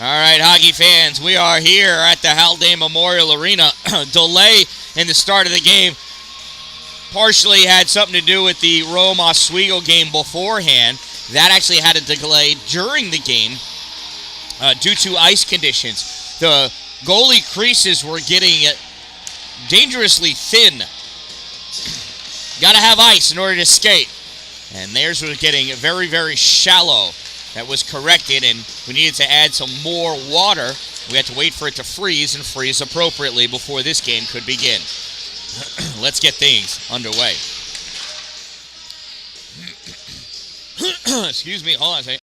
All right, hockey fans, we are here at the Haldane Memorial Arena. Delay in the start of the game partially had something to do with the Rome Oswego game beforehand. That actually had a delay during the game due to ice conditions. The goalie creases were getting dangerously thin. Got to have ice in order to skate. And theirs was getting very, very shallow. That was corrected, and we needed to add some more water. We had to wait for it to freeze and freeze appropriately before this game could begin. Let's get things underway. Excuse me, hold on a second.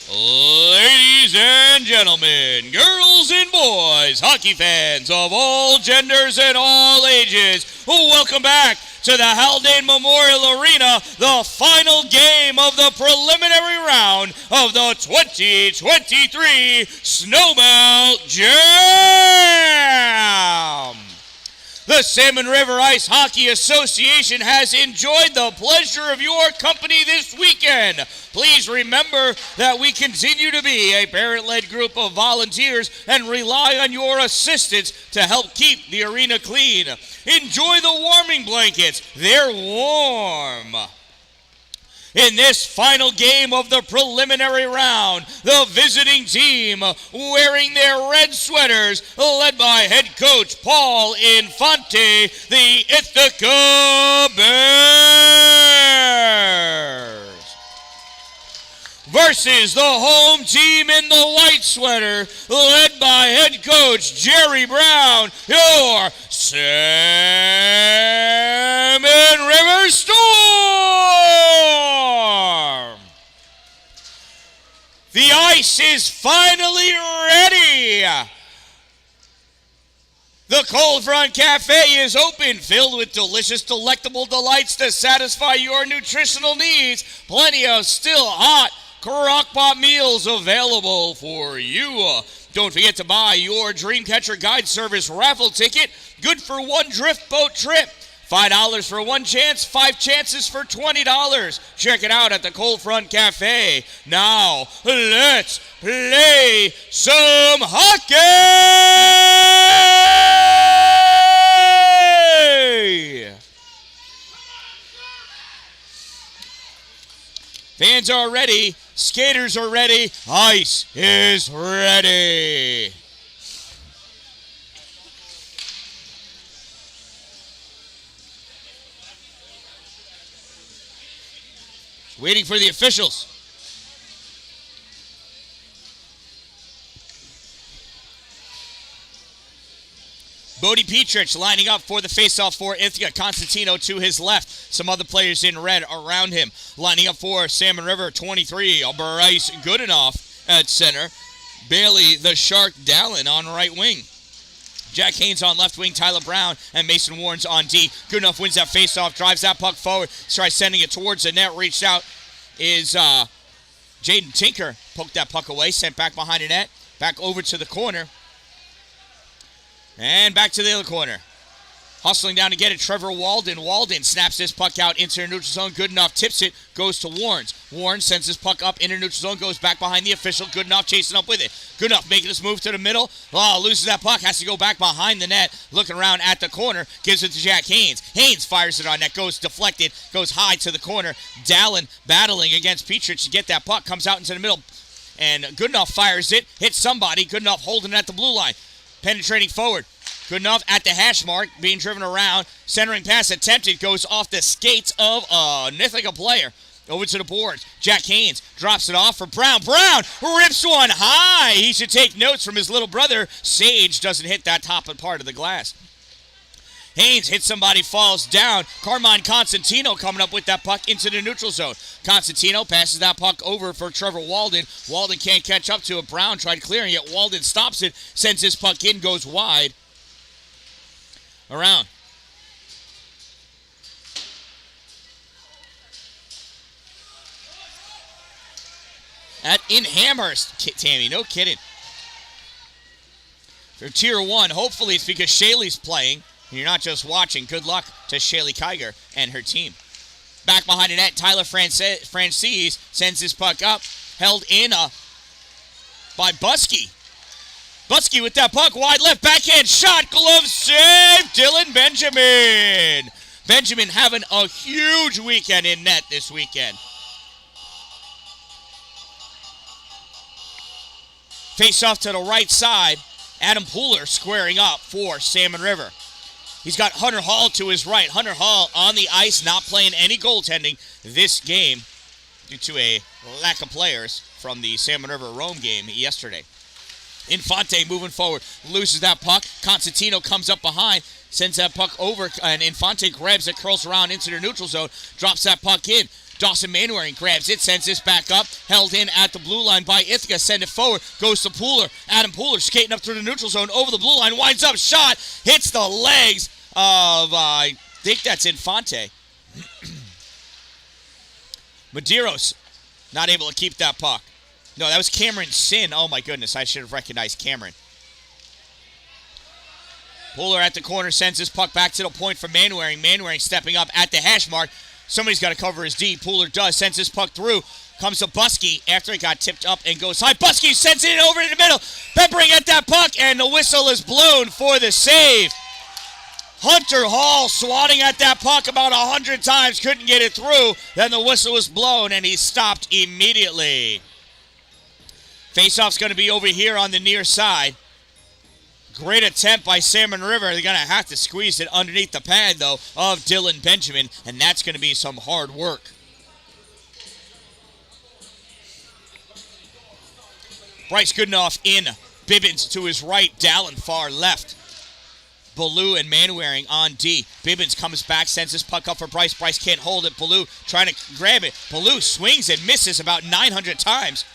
Ladies and gentlemen, girls and boys, hockey fans of all genders and all ages, welcome back to the Haldane Memorial Arena, the final game of the preliminary round of the 2023 Snowmelt Jam. The Salmon River Ice Hockey Association has enjoyed the pleasure of your company this weekend. Please remember that we continue to be a parent-led group of volunteers and rely on your assistance to help keep the arena clean. Enjoy the warming blankets. They're warm. In this final game of the preliminary round, the visiting team, wearing their red sweaters, led by head coach Paul Infante, the Ithaca Bears, versus the home team in the white sweater, led by head coach Jerry Brown, your Salmon River Storm. The ice is finally ready. The Cold Front Cafe is open, filled with delicious, delectable delights to satisfy your nutritional needs. Plenty of still hot crock-pot meals available for you. Don't forget to buy your Dreamcatcher Guide Service raffle ticket. Good for one drift boat trip. $5 for one chance, 5 chances for $20. Check it out at the Cold Front Cafe. Now, let's play some hockey! Fans are ready. Skaters are ready. Ice is ready. Waiting for the officials. Bodie Petrich lining up for the faceoff for Ithaca. Constantino to his left. Some other players in red around him. Lining up for Salmon River, 23. Bryce Goodenough at center. Bailey the Shark Dallin on right wing. Jack Haynes on left wing, Tyler Brown and Mason Warrens on D. Goodenough wins that faceoff, drives that puck forward, tries sending it towards the net. Reached out is Jaden Tinker. Poked that puck away, sent back behind the net. Back over to the corner. And back to the other corner. Hustling down to get it, Trevor Walden. Walden snaps this puck out into the neutral zone. Goodenough tips it, goes to Warrens. Warrens sends his puck up into neutral zone, goes back behind the official. Goodenough chasing up with it. Goodenough making this move to the middle. Oh, loses that puck, has to go back behind the net. Looking around at the corner, gives it to Jack Haynes. Haynes fires it on net, goes deflected, goes high to the corner. Dallin battling against Petrich to get that puck, comes out into the middle. And Goodenough fires it, hits somebody. Goodenough holding it at the blue line. Penetrating forward. Goodenough at the hash mark, being driven around. Centering pass attempted, goes off the skates of a Ithaca player. Over to the boards. Jack Haynes drops it off for Brown. Brown rips one high. He should take notes from his little brother. Sage doesn't hit that top part of the glass. Haynes hits somebody, falls down. Carmine Constantino coming up with that puck into the neutral zone. Constantino passes that puck over for Trevor Walden. Walden can't catch up to it. Brown tried clearing it. Walden stops it, sends his puck in, goes wide. Around. In Amherst, Tammy, no kidding. For Tier 1, hopefully it's because Shaley's playing. you're not just watching. Good luck to Shaylee Kiger and her team. Back behind the net, Tyler Francis sends his puck up. Held in by Buskey. Buskey with that puck, wide left, backhand shot, glove save, Dylan Benjamin. Benjamin having a huge weekend in net this weekend. Face off to the right side, Adam Pooler squaring up for Salmon River. He's got Hunter Hall to his right. Hunter Hall on the ice, not playing any goaltending this game due to a lack of players from the Salmon River Rome game yesterday. Infante moving forward, loses that puck. Constantino comes up behind, sends that puck over, and Infante grabs it, curls around into the neutral zone, drops that puck in. Dawson Mainwaring grabs it, sends this back up, held in at the blue line by Ithaca, send it forward, goes to Pooler. Adam Pooler skating up through the neutral zone, over the blue line, winds up, shot, hits the legs of, I think that's Infante. Medeiros not able to keep that puck. No, that was Cameron Sin. Oh, my goodness. I should have recognized Cameron. Pooler at the corner sends his puck back to the point for Mainwaring. Mainwaring stepping up at the hash mark. Somebody's got to cover his D. Pooler does. Sends his puck through. Comes to Buskey after it got tipped up and goes high. Buskey sends it over in the middle. Peppering at that puck, and the whistle is blown for the save. Hunter Hall swatting at that puck about 100 times. Couldn't get it through. Then the whistle was blown, and he stopped immediately. Faceoff's going to be over here on the near side. Great attempt by Salmon River. They're going to have to squeeze it underneath the pad, though, of Dylan Benjamin, and that's going to be some hard work. Bryce Goodenough in. Bibbins to his right. Dallin far left. Ballou and Manwaring on D. Bibbins comes back, sends his puck up for Bryce. Bryce can't hold it. Ballou trying to grab it. Ballou swings and misses about 900 times.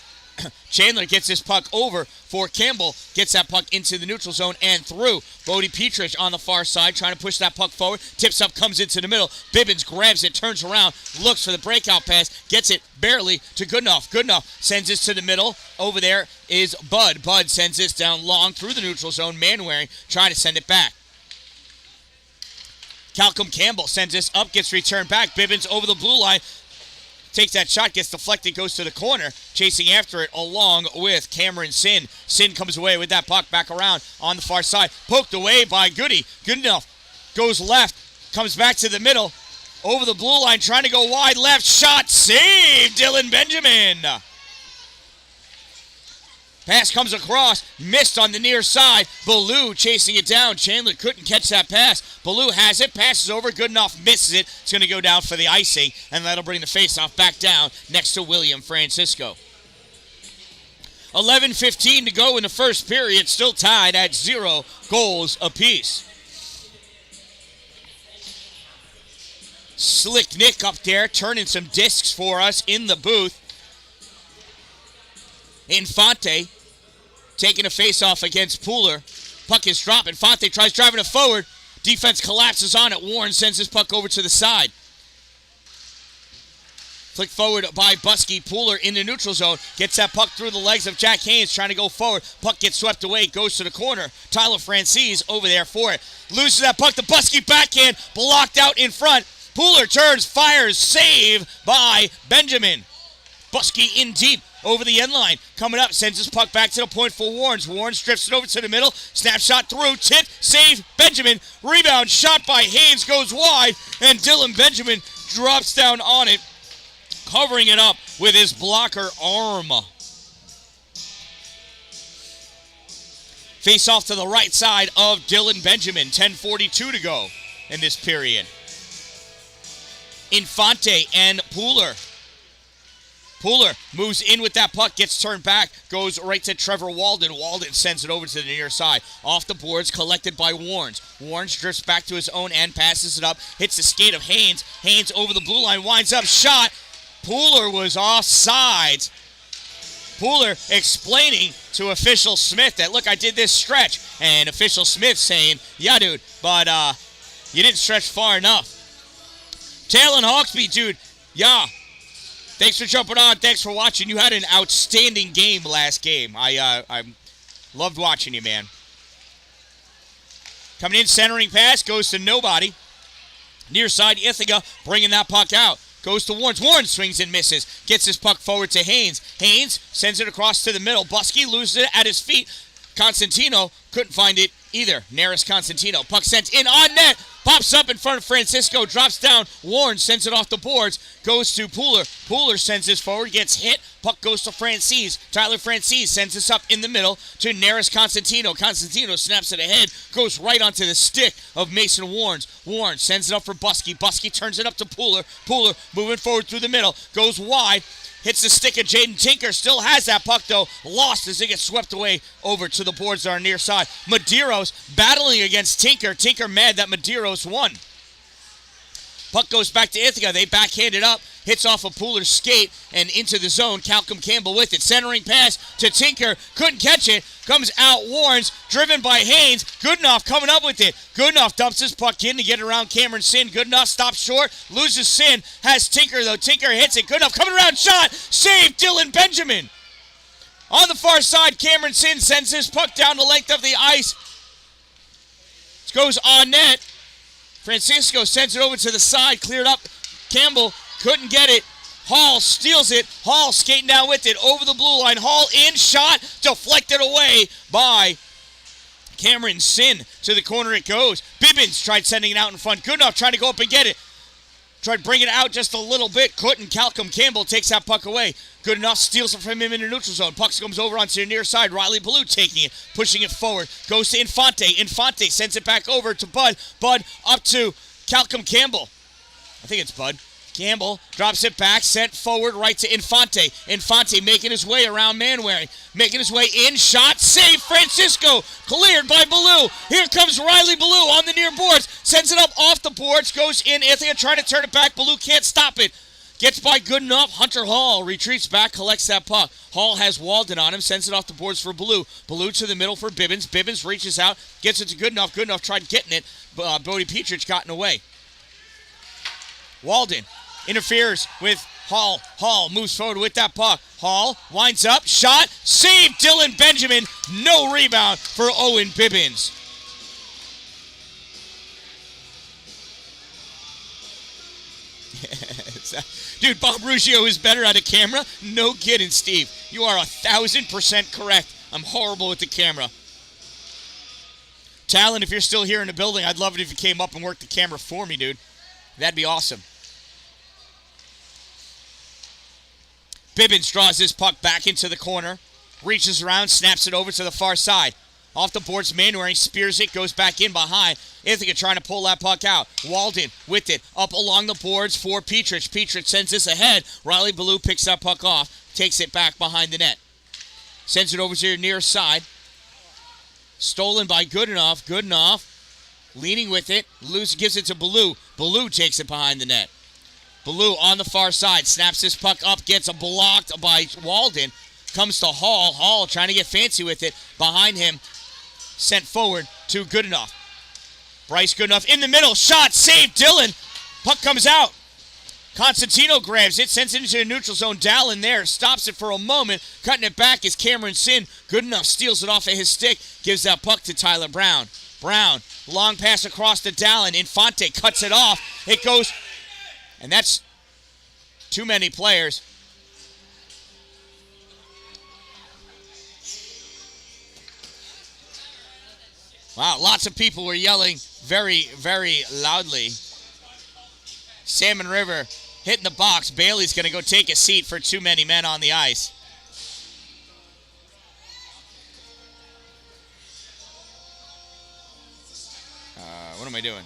Chandler gets his puck over for Campbell, gets that puck into the neutral zone and through. Bodie Petrich on the far side trying to push that puck forward, tips up, comes into the middle. Bibbins grabs it, turns around, looks for the breakout pass, gets it barely to Goodenough. Goodenough sends this to the middle. Over there is Bud. Bud sends this down long through the neutral zone. Manwaring trying to send it back. Calcum Campbell sends this up, gets returned back. Bibbins over the blue line. Takes that shot, gets deflected, goes to the corner. Chasing after it along with Cameron Sin. Sin comes away with that puck back around on the far side. Poked away by Goody. Goodenough goes left, comes back to the middle. Over the blue line, trying to go wide left. Shot, save, Dylan Benjamin. Pass comes across, missed on the near side. Ballou chasing it down. Chandler couldn't catch that pass. Ballou has it, passes over. Goodenough misses it. It's going to go down for the icing, and that'll bring the faceoff back down next to William Francisco. 11:15 to go in the first period, still tied at 0 goals apiece. Slick Nick up there turning some discs for us in the booth. Infante taking a face-off against Pooler. Puck is dropped. Infante tries driving it forward. Defense collapses on it. Warren sends his puck over to the side. Flick forward by Buskey. Pooler in the neutral zone. Gets that puck through the legs of Jack Haynes trying to go forward. Puck gets swept away. Goes to the corner. Tyler Francis over there for it. Loses that puck. The Buskey backhand. Blocked out in front. Pooler turns, fires. Save by Benjamin. Buskey in deep. Over the end line. Coming up, sends his puck back to the point for Warrens. Warrens drifts it over to the middle. Snapshot through. Tip. Save. Benjamin. Rebound. Shot by Haynes. Goes wide. And Dylan Benjamin drops down on it. Covering it up with his blocker arm. Face off to the right side of Dylan Benjamin. 10:42 to go in this period. Infante and Pooler. Pooler moves in with that puck, gets turned back, goes right to Trevor Walden. Walden sends it over to the near side. Off the boards, collected by Warrens. Warrens drifts back to his own end, passes it up, hits the skate of Haynes. Haynes over the blue line, winds up, shot. Pooler was offsides. Pooler explaining to official Smith that, look, I did this stretch. And official Smith saying, yeah, dude, but you didn't stretch far enough. Talon Hawksby, dude, yeah. Thanks for jumping on. Thanks for watching. You had an outstanding game last game. I loved watching you, man. Coming in, centering pass, goes to nobody. Near side, Ithaca bringing that puck out. Goes to Warren. Warren swings and misses. Gets his puck forward to Haynes. Haynes sends it across to the middle. Buskey loses it at his feet. Constantino couldn't find it either. Neris Constantino. Puck sent in on net. Pops up in front of Francisco. Drops down. Warren sends it off the boards. Goes to Pooler. Pooler sends this forward. Gets hit. Puck goes to Francis. Tyler Francis sends this up in the middle to Neris Constantino. Constantino snaps it ahead. Goes right onto the stick of Mason Warren. Warren sends it up for Buskey. Buskey turns it up to Pooler. Pooler moving forward through the middle. Goes wide. Hits the stick of Jaden Tinker. Still has that puck, though. Lost as it gets swept away over to the boards on our near side. Medeiros battling against Tinker. Tinker mad that Medeiros won. Puck goes back to Ithaca. They backhand it up. Hits off a Pooler's skate and into the zone. Calcum Campbell with it. Centering pass to Tinker. Couldn't catch it. Comes out Warrens. Driven by Haynes. Goodenough coming up with it. Goodenough dumps his puck in to get around Cameron Sin. Goodenough stops short. Loses Sin. Has Tinker though. Tinker hits it. Goodenough coming around. Shot. Save Dylan Benjamin. On the far side, Cameron Sin sends his puck down the length of the ice. It goes on net. Francisco sends it over to the side. Cleared up. Campbell couldn't get it. Hall steals it. Hall skating down with it over the blue line. Hall in, shot, deflected away by Cameron Sin. To the corner it goes. Bibbins tried sending it out in front. Goodenough trying to go up and get it. Tried bringing it out just a little bit. Couldn't. Calcum Campbell takes that puck away. Goodenough steals it from him in the neutral zone. Puck comes over onto the near side. Riley Ballou taking it, pushing it forward. Goes to Infante. Infante sends it back over to Bud. Bud up to Calcum Campbell. I think it's Bud. Campbell drops it back, sent forward right to Infante. Infante making his way around Manwaring. Making his way in, shot, save, Francisco. Cleared by Ballou. Here comes Riley Ballou on the near boards. Sends it up off the boards, goes in. Ithaca trying to turn it back. Ballou can't stop it. Gets by Goodenough. Hunter Hall retreats back, collects that puck. Hall has Walden on him, sends it off the boards for Ballou. Ballou to the middle for Bibbins. Bibbins reaches out, gets it to Goodenough. Goodenough tried getting it. Bodie Petrich gotten away. Walden interferes with Hall. Hall moves forward with that puck. Hall winds up, shot, save Dylan Benjamin. No rebound for Owen Bibbins. Dude, Bob Ruggiero is better at a camera? No kidding, Steve. You are 1,000% correct. I'm horrible with the camera. Talon, if you're still here in the building, I'd love it if you came up and worked the camera for me, dude. That'd be awesome. Bibbins draws his puck back into the corner. Reaches around, snaps it over to the far side. Off the boards, Manwaring spears it, goes back in behind. Ithaca trying to pull that puck out. Walden with it, up along the boards for Petrich. Petrich sends this ahead. Riley Ballou picks that puck off, takes it back behind the net. Sends it over to your near side. Stolen by Goodenough. Goodenough leaning with it. Gives it to Ballou. Ballou takes it behind the net. Ballou on the far side, snaps this puck up, gets a blocked by Walden. Comes to Hall. Hall trying to get fancy with it. Behind him, sent forward to Goodenough. Bryce Goodenough in the middle. Shot. Save Dylan. Puck comes out. Constantino grabs it. Sends it into the neutral zone. Dan-Dalin there. Stops it for a moment. Cutting it back is Cameron Sin. Goodenough steals it off of his stick. Gives that puck to Tyler Brown. Brown. Long pass across to Dan-Dalin. Infante cuts it off. It goes. And that's too many players. Wow, lots of people were yelling very, very loudly. Salmon River hitting the box. Bailey's going to go take a seat for too many men on the ice. What am I doing?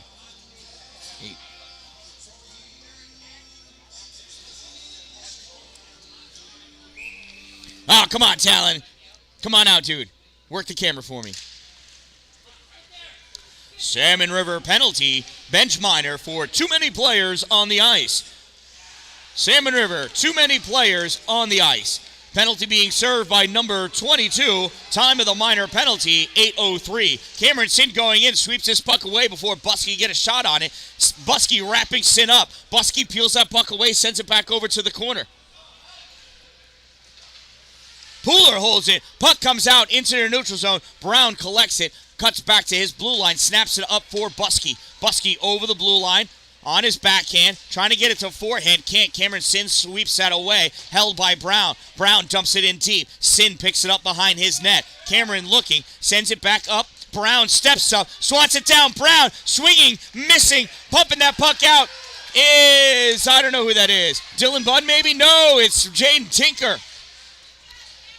Oh, come on, Talon. Come on out, dude. Work the camera for me. Salmon River penalty. Bench minor for too many players on the ice. Salmon River, too many players on the ice. Penalty being served by number 22. Time of the minor penalty, 8:03. Cameron Sin going in, sweeps his puck away before Buskey get a shot on it. Buskey wrapping Sin up. Buskey peels that puck away, sends it back over to the corner. Pooler holds it. Puck comes out into the neutral zone. Brown collects it. cuts back to his blue line, snaps it up for Buskey. Buskey over the blue line. On his backhand, trying to get it to forehand, can't. Cameron Sin sweeps that away, held by Brown. Brown dumps it in deep. Sin picks it up behind his net. Cameron looking, sends it back up. Brown steps up, swats it down. Brown swinging, missing, pumping that puck out is, I don't know who that is. Dylan Budd maybe? No, it's Jaden Tinker.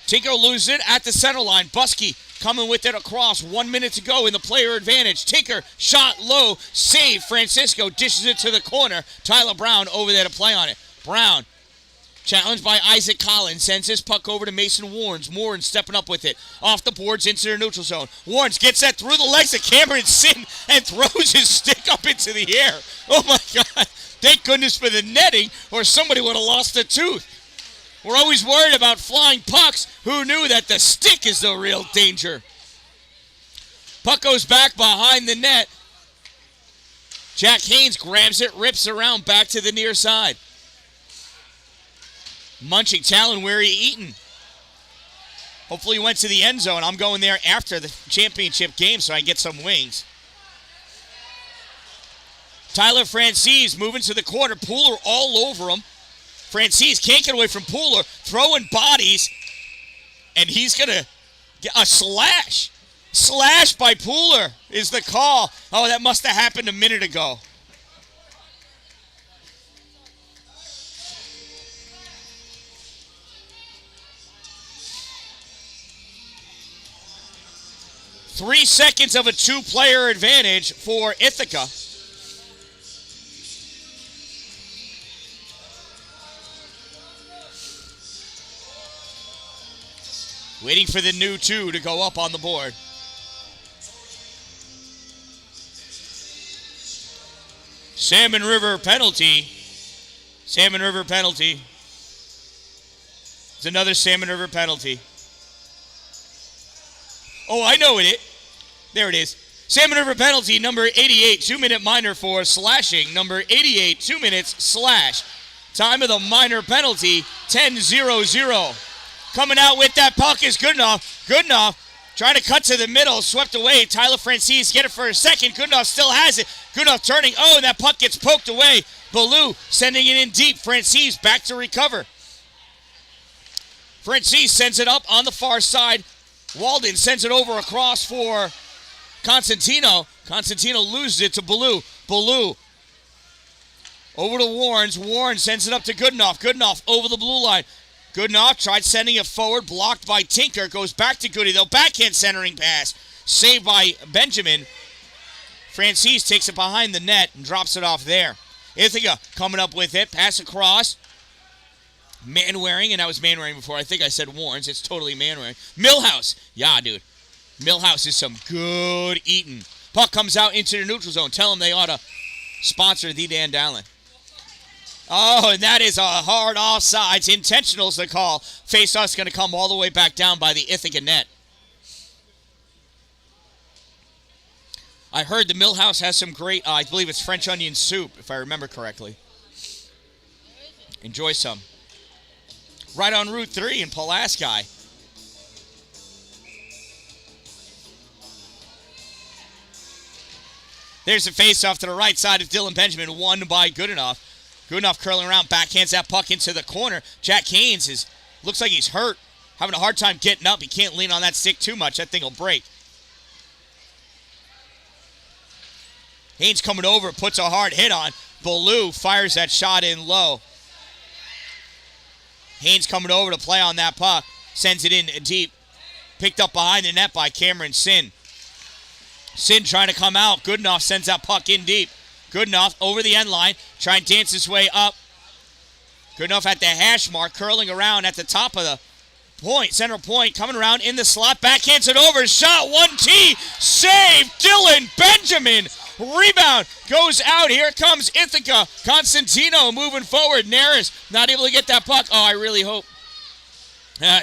Tinker loses it at the center line. Buskey coming with it across. 1 minute to go in the player advantage. Tinker, shot low, save. Francisco dishes it to the corner. Tyler Brown over there to play on it. Brown, challenged by Isaac Collins, sends his puck over to Mason Warrens. Warrens stepping up with it. Off the boards into the neutral zone. Warrens gets that through the legs of Cameron Sin and throws his stick up into the air. Oh my God. Thank goodness for the netting, or somebody would have lost a tooth. We're always worried about flying pucks. Who knew that the stick is the real danger? Puck goes back behind the net. Jack Haynes grabs it, rips around back to the near side. Munching Talon, where are you eating? Hopefully you went to the end zone. I'm going there after the championship game so I can get some wings. Tyler Francis moving to the corner. Pooler all over him. Francis can't get away from Pooler, throwing bodies, and he's going to get a slash. Slash by Pooler is the call. Oh, that must have happened a minute ago. Three seconds of a two-player advantage for Ithaca. Waiting for the new two to go up on the board. Salmon River penalty. Salmon River penalty. It's another Salmon River penalty. Oh, I know it. There it is. Salmon River penalty, number 88, 2-minute minor for slashing. Number 88, 2 minutes, slash. Time of the minor penalty, 10-0-0. Coming out with that puck is Goodenough. Goodenough trying to cut to the middle, swept away. Tyler Francis get it for a second. Goodenough still has it. Goodenough turning. Oh, and that puck gets poked away. Ballou sending it in deep. Francis back to recover. Francis sends it up on the far side. Walden sends it over across for Constantino. Constantino loses it to Ballou. Ballou over to Warrens. Warren sends it up to Goodenough. Goodenough over the blue line. Goodenough tried sending it forward, blocked by Tinker. Goes back to Goody, though. Backhand centering pass. Saved by Benjamin. Francis takes it behind the net and drops it off there. Ithaca coming up with it. Pass across. Manwaring, and that was Manwaring before. I think I said Warrens. It's totally Manwaring. Millhouse. Yeah, dude. Millhouse is some good eating. Puck comes out into the neutral zone. Tell them they ought to sponsor the Dan-Dalin. Oh, and that is a hard offsides. Intentional is the call. Face-off's going to come all the way back down by the Ithaca net. I heard the Millhouse has some great, I believe it's French onion soup, if I remember correctly. Enjoy some. Right on Route 3 in Pulaski. There's a face-off to the right side of Dylan Benjamin, won by Goodenough. Goodenough curling around, backhands that puck into the corner. Jack Haynes looks like he's hurt, having a hard time getting up. He can't lean on that stick too much. That thing will break. Haynes coming over, puts a hard hit on. Ballou fires that shot in low. Haynes coming over to play on that puck. Sends it in deep. Picked up behind the net by Cameron Sin. Sin trying to come out. Goodenough sends that puck in deep. Goodenough over the end line. Trying to dance his way up. Goodenough at the hash mark. Curling around at the top of the point. Center point. Coming around in the slot. Backhands it over. Shot. 1T. Save. Dylan Benjamin. Rebound. Goes out. Here comes Ithaca. Constantino moving forward. Neris not able to get that puck. Oh, I really hope.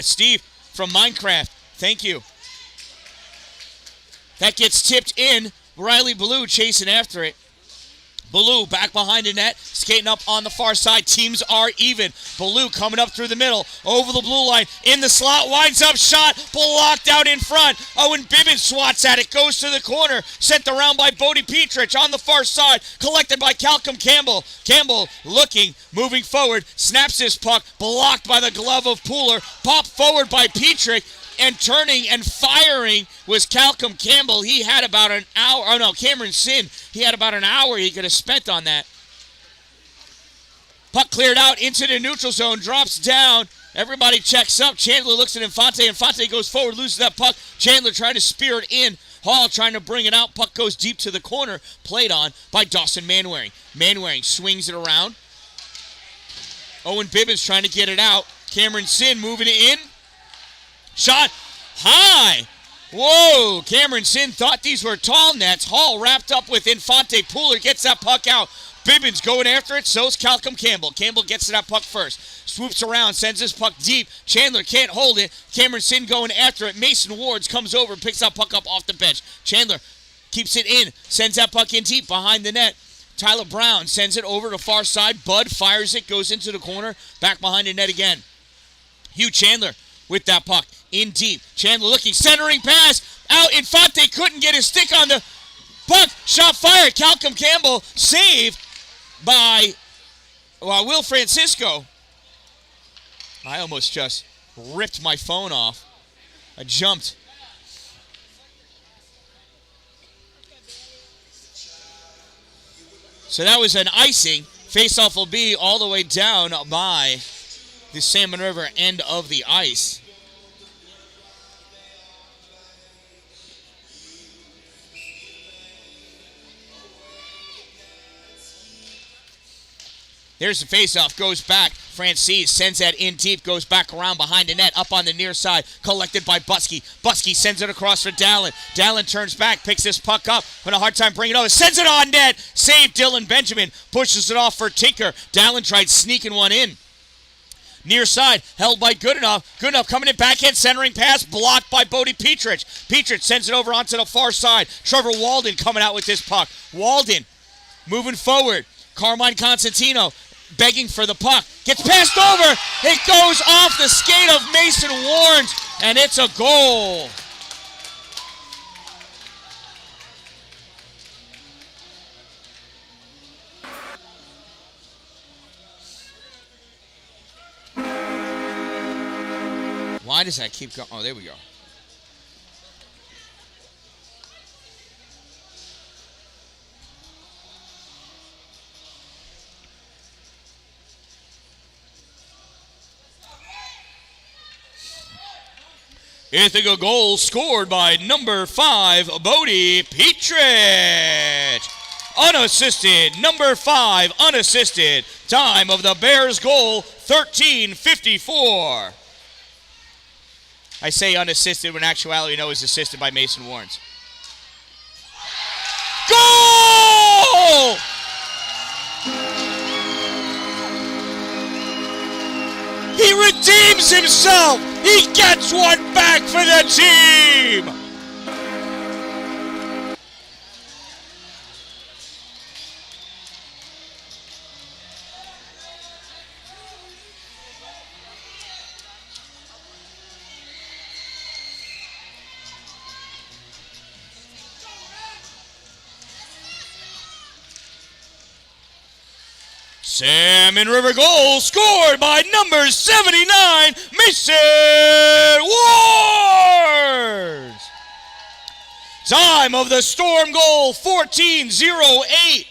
Steve from Minecraft. Thank you. That gets tipped in. Riley Ballou chasing after it. Baloo back behind the net, skating up on the far side. Teams are even. Baloo coming up through the middle, over the blue line, in the slot, winds up, shot, blocked out in front. Owen Bibbins swats at it, goes to the corner, sent around by Bodie Petrich on the far side, collected by Calcum Campbell. Campbell looking, moving forward, snaps this puck, blocked by the glove of Pooler, popped forward by Petrich, and turning and firing was Calcum Campbell. He had about an hour. Oh, no, Cameron Sin. He had about an hour he could have spent on that. Puck cleared out into the neutral zone. Drops down. Everybody checks up. Chandler looks at Infante. Infante goes forward, loses that puck. Chandler trying to spear it in. Hall trying to bring it out. Puck goes deep to the corner. Played on by Dawson Manwaring. Manwaring swings it around. Owen Bibbins trying to get it out. Cameron Sin moving it in. Shot high. Whoa. Cameron Sin thought these were tall nets. Hall wrapped up with Infante. Pooler gets that puck out. Bibbins going after it. So's Calcum Campbell. Campbell gets to that puck first. Swoops around. Sends his puck deep. Chandler can't hold it. Cameron Sin going after it. Mason Wards comes over and picks that puck up off the bench. Chandler keeps it in. Sends that puck in deep behind the net. Tyler Brown sends it over to far side. Bud fires it. Goes into the corner. Back behind the net again. Hugh Chandler with that puck. In deep. Chandler looking. Centering pass. Out. Infante couldn't get his stick on the puck. Shot fired. Calcum Campbell. Save by Will Francisco. I almost just ripped my phone off. I jumped. So that was an icing. Faceoff will be all the way down by the Salmon River end of the ice. There's the faceoff, goes back. Francis sends that in deep, goes back around behind the net, up on the near side, collected by Buskey. Buskey sends it across for Dalin. Dalin turns back, picks this puck up, having a hard time bringing it over, sends it on net. Save Dylan Benjamin, pushes it off for Tinker. Dalin tried sneaking one in. Near side, held by Goodenough. Goodenough coming in, backhand centering pass, blocked by Bodie Petrich. Petrich sends it over onto the far side. Trevor Walden coming out with this puck. Walden moving forward. Carmine Constantino begging for the puck. Gets passed over. It goes off the skate of Mason Warnes, and it's a goal. Why does that keep going? Oh, there we go. Ithaca goal scored by number 5, Bodie Petrich. Unassisted, number 5, unassisted. Time of the Bears goal, 13:54. I say unassisted when actuality no is assisted by Mason Warnes. Goal! He redeems himself. He gets one back for the team. Salmon River goal scored by number 79, Mason Warnes. Time of the Storm goal, 14:08.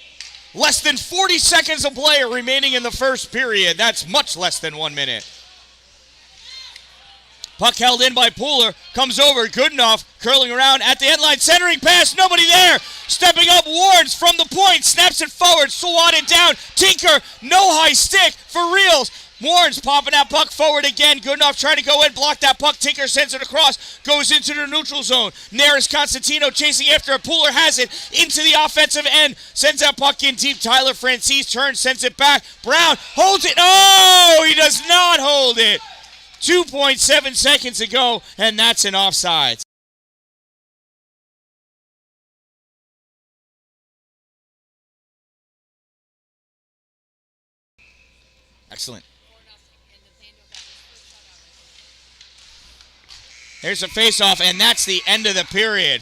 Less than 40 seconds of play remaining in the first period. That's much less than 1 minute. Puck held in by Pooler, comes over, Goodenough, curling around at the end line, centering pass, nobody there. Stepping up, Warnes from the point, snaps it forward, swatted down. Tinker, no high stick for reals. Warnes popping that puck forward again. Goodenough trying to go in, block that puck. Tinker sends it across, goes into the neutral zone. Neris Constantino chasing after it. Pooler has it into the offensive end, sends that puck in deep. Tyler Francis turns, sends it back. Brown holds it. Oh, he does not hold it. 2.7 seconds to go, and that's an offside. Excellent. Here's a face-off, and that's the end of the period.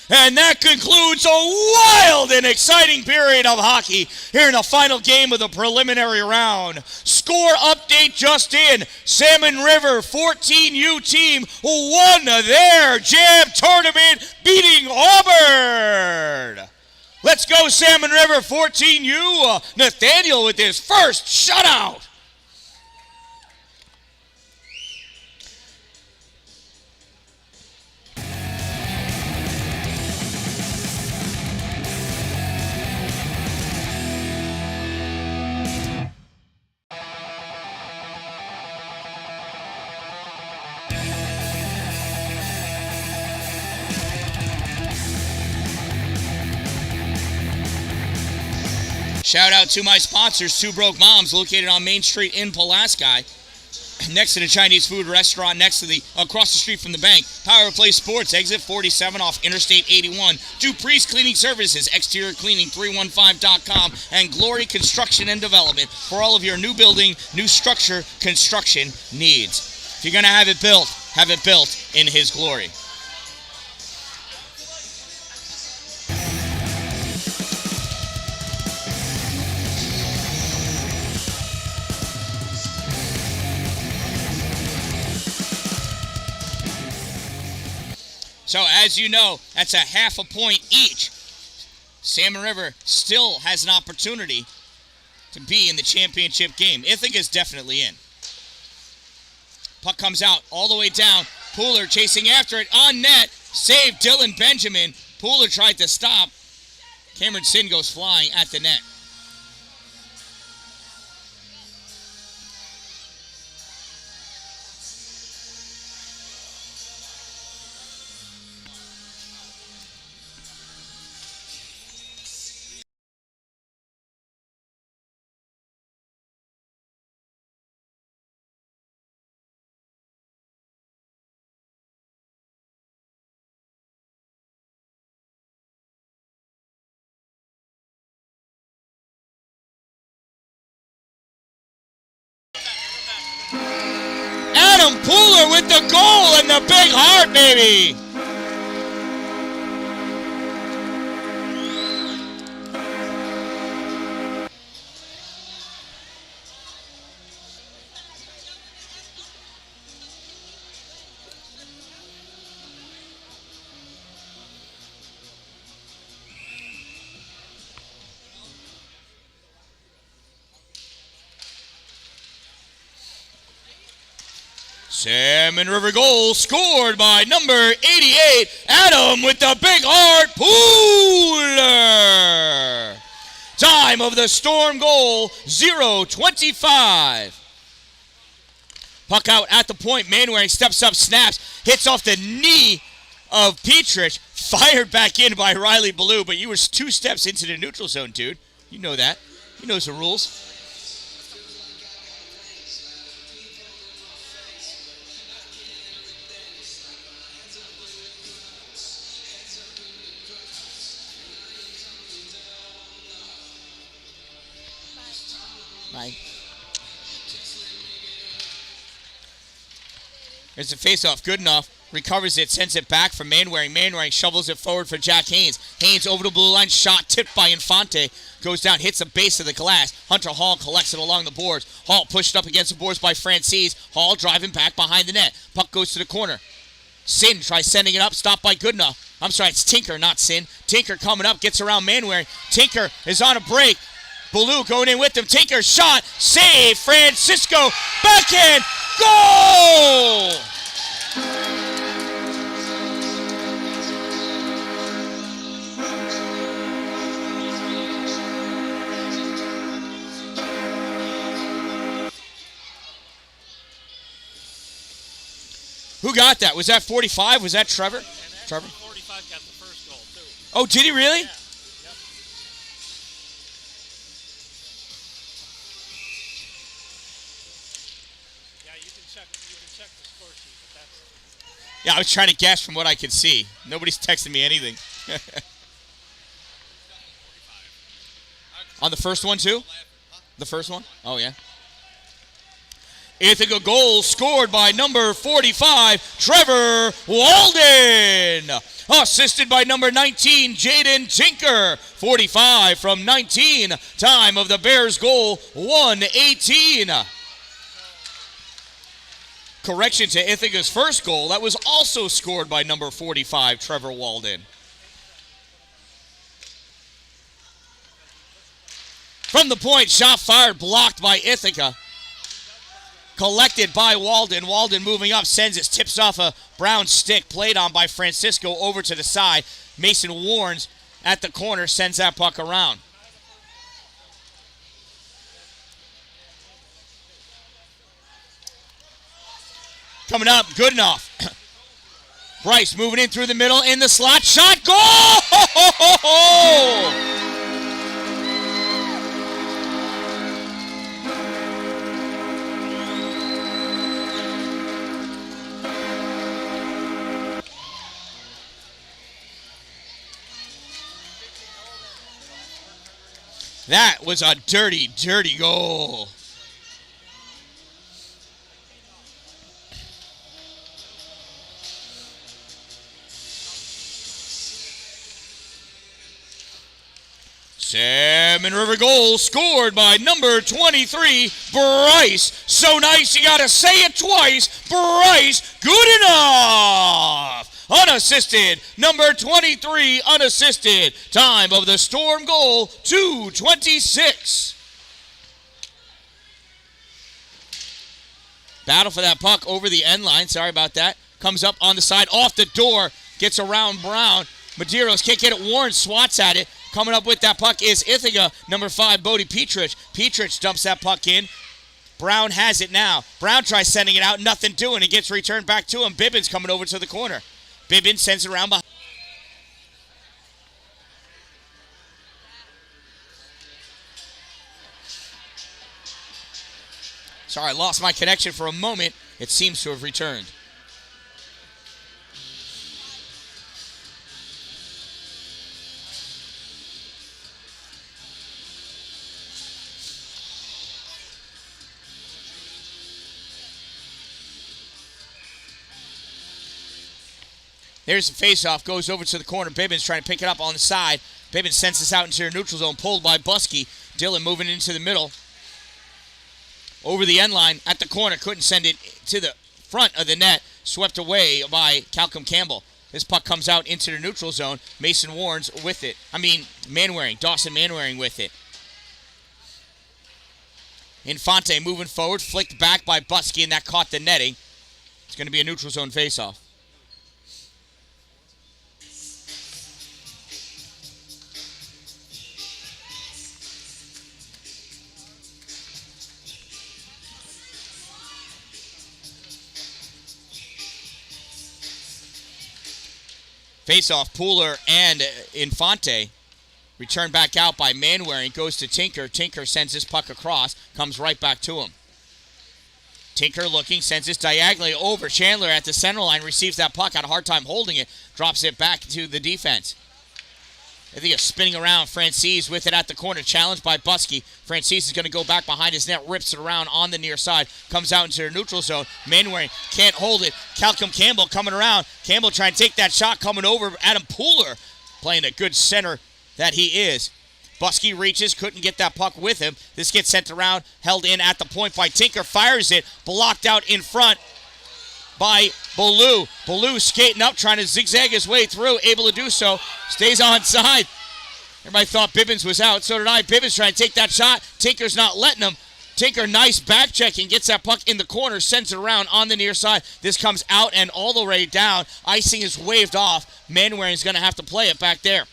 And that concludes a wild and exciting period of hockey here in the final game of the preliminary round. Score update just in. Salmon River 14U team won their jam tournament, beating Auburn. Let's go Salmon River 14U. Nathaniel with his first shutout. Shout out to my sponsors, Two Broke Moms, located on Main Street in Pulaski, next to the Chinese food restaurant, across the street from the bank. Power Play Sports, exit 47 off Interstate 81. Dupree's Cleaning Services, exterior cleaning 315.com, and Glory Construction and Development for all of your new building, new structure, construction needs. If you're going to have it built in His glory. So, as you know, that's a half a point each. Salmon River still has an opportunity to be in the championship game. Ithaca is definitely in. Puck comes out all the way down. Pooler chasing after it on net. Save Dylan Benjamin. Pooler tried to stop. Cameron Sin goes flying at the net. Adam Pooler with the goal and the big heart, baby. Salmon River goal scored by number 88, Adam with the big heart, Pooler. Time of the Storm goal, 0:25. Puck out at the point, Manwaring steps up, snaps, hits off the knee of Petrich, fired back in by Riley Ballou, but you were 2 steps into the neutral zone, dude. You know that. He knows the rules. Bye. There's a face-off. Good enough. Recovers it. Sends it back for Manwaring. Manwaring shovels it forward for Jack Haynes. Haynes over the blue line. Shot tipped by Infante. Goes down. Hits the base of the glass. Hunter Hall collects it along the boards. Hall pushed up against the boards by Francis. Hall driving back behind the net. Puck goes to the corner. Sin tries sending it up. Stopped by Goodenough. I'm sorry. It's Tinker, not Sin. Tinker coming up. Gets around Manwaring. Tinker is on a break. Ballou going in with him. Tinker shot. Save. Francisco. Backhand. Goal! Who got that? Was that 45? Was that Trevor? Trevor? 45 got the first goal, too. Oh, did he really? Yeah. Yeah, I was trying to guess from what I could see. Nobody's texting me anything. On the first one, too? The first one? Oh, yeah. Ithaca goal scored by number 45, Trevor Walden. Assisted by number 19, Jaden Tinker. 45 from 19. Time of the Bears goal, 1:18. Correction to Ithaca's first goal. That was also scored by number 45, Trevor Walden. From the point, shot fired, blocked by Ithaca. Collected by Walden. Walden moving up, sends it, tips off a Brown stick, played on by Francisco over to the side. Mason Warnes at the corner, sends that puck around. Coming up, good enough. Bryce moving in through the middle, in the slot, shot, goal! That was a dirty, dirty goal. Salmon River goal scored by number 23, Bryce. So nice, you gotta say it twice. Bryce, good enough. Unassisted, number 23, unassisted. Time of the Storm goal, 2:26. Battle for that puck over the end line. Sorry about that. Comes up on the side, off the door, gets around Brown. Medeiros can't get it. Warren swats at it. Coming up with that puck is Ithaca, number 5, Bodie Petrich. Petrich dumps that puck in. Brown has it now. Brown tries sending it out, nothing doing. It gets returned back to him. Bibbins coming over to the corner. Bibbins sends it around behind. Sorry, I lost my connection for a moment. It seems to have returned. There's the face-off, goes over to the corner. Bibbins trying to pick it up on the side. Bibbins sends this out into your neutral zone, pulled by Buskey. Dillon moving into the middle. Over the end line, at the corner, couldn't send it to the front of the net. Swept away by Calcum Campbell. This puck comes out into the neutral zone. Mason Warnes with it. Manwaring. Dawson Manwaring with it. Infante moving forward, flicked back by Buskey, and that caught the netting. It's going to be a neutral zone face-off. Face-off, Pooler and Infante. Returned back out by Manwaring. Goes to Tinker. Tinker sends this puck across. Comes right back to him. Tinker looking. Sends this diagonally over. Chandler at the center line. Receives that puck. Had a hard time holding it. Drops it back to the defense. I think it's spinning around. Francis with it at the corner. Challenged by Buskey. Francis is going to go back behind his net. Rips it around on the near side. Comes out into the neutral zone. Manwaring can't hold it. Calcum Campbell coming around. Campbell trying to take that shot. Coming over. Adam Pooler playing a good center that he is. Buskey reaches. Couldn't get that puck with him. This gets sent around. Held in at the point by Tinker. Fires it. Blocked out in front by Ballou. Ballou skating up, trying to zigzag his way through, able to do so. Stays on side. Everybody thought Bibbins was out. So did I. Bibbins trying to take that shot. Tinker's not letting him. Tinker, nice back checking, gets that puck in the corner, sends it around on the near side. This comes out and all the way down. Icing is waved off. Manwaring's going to have to play it back there.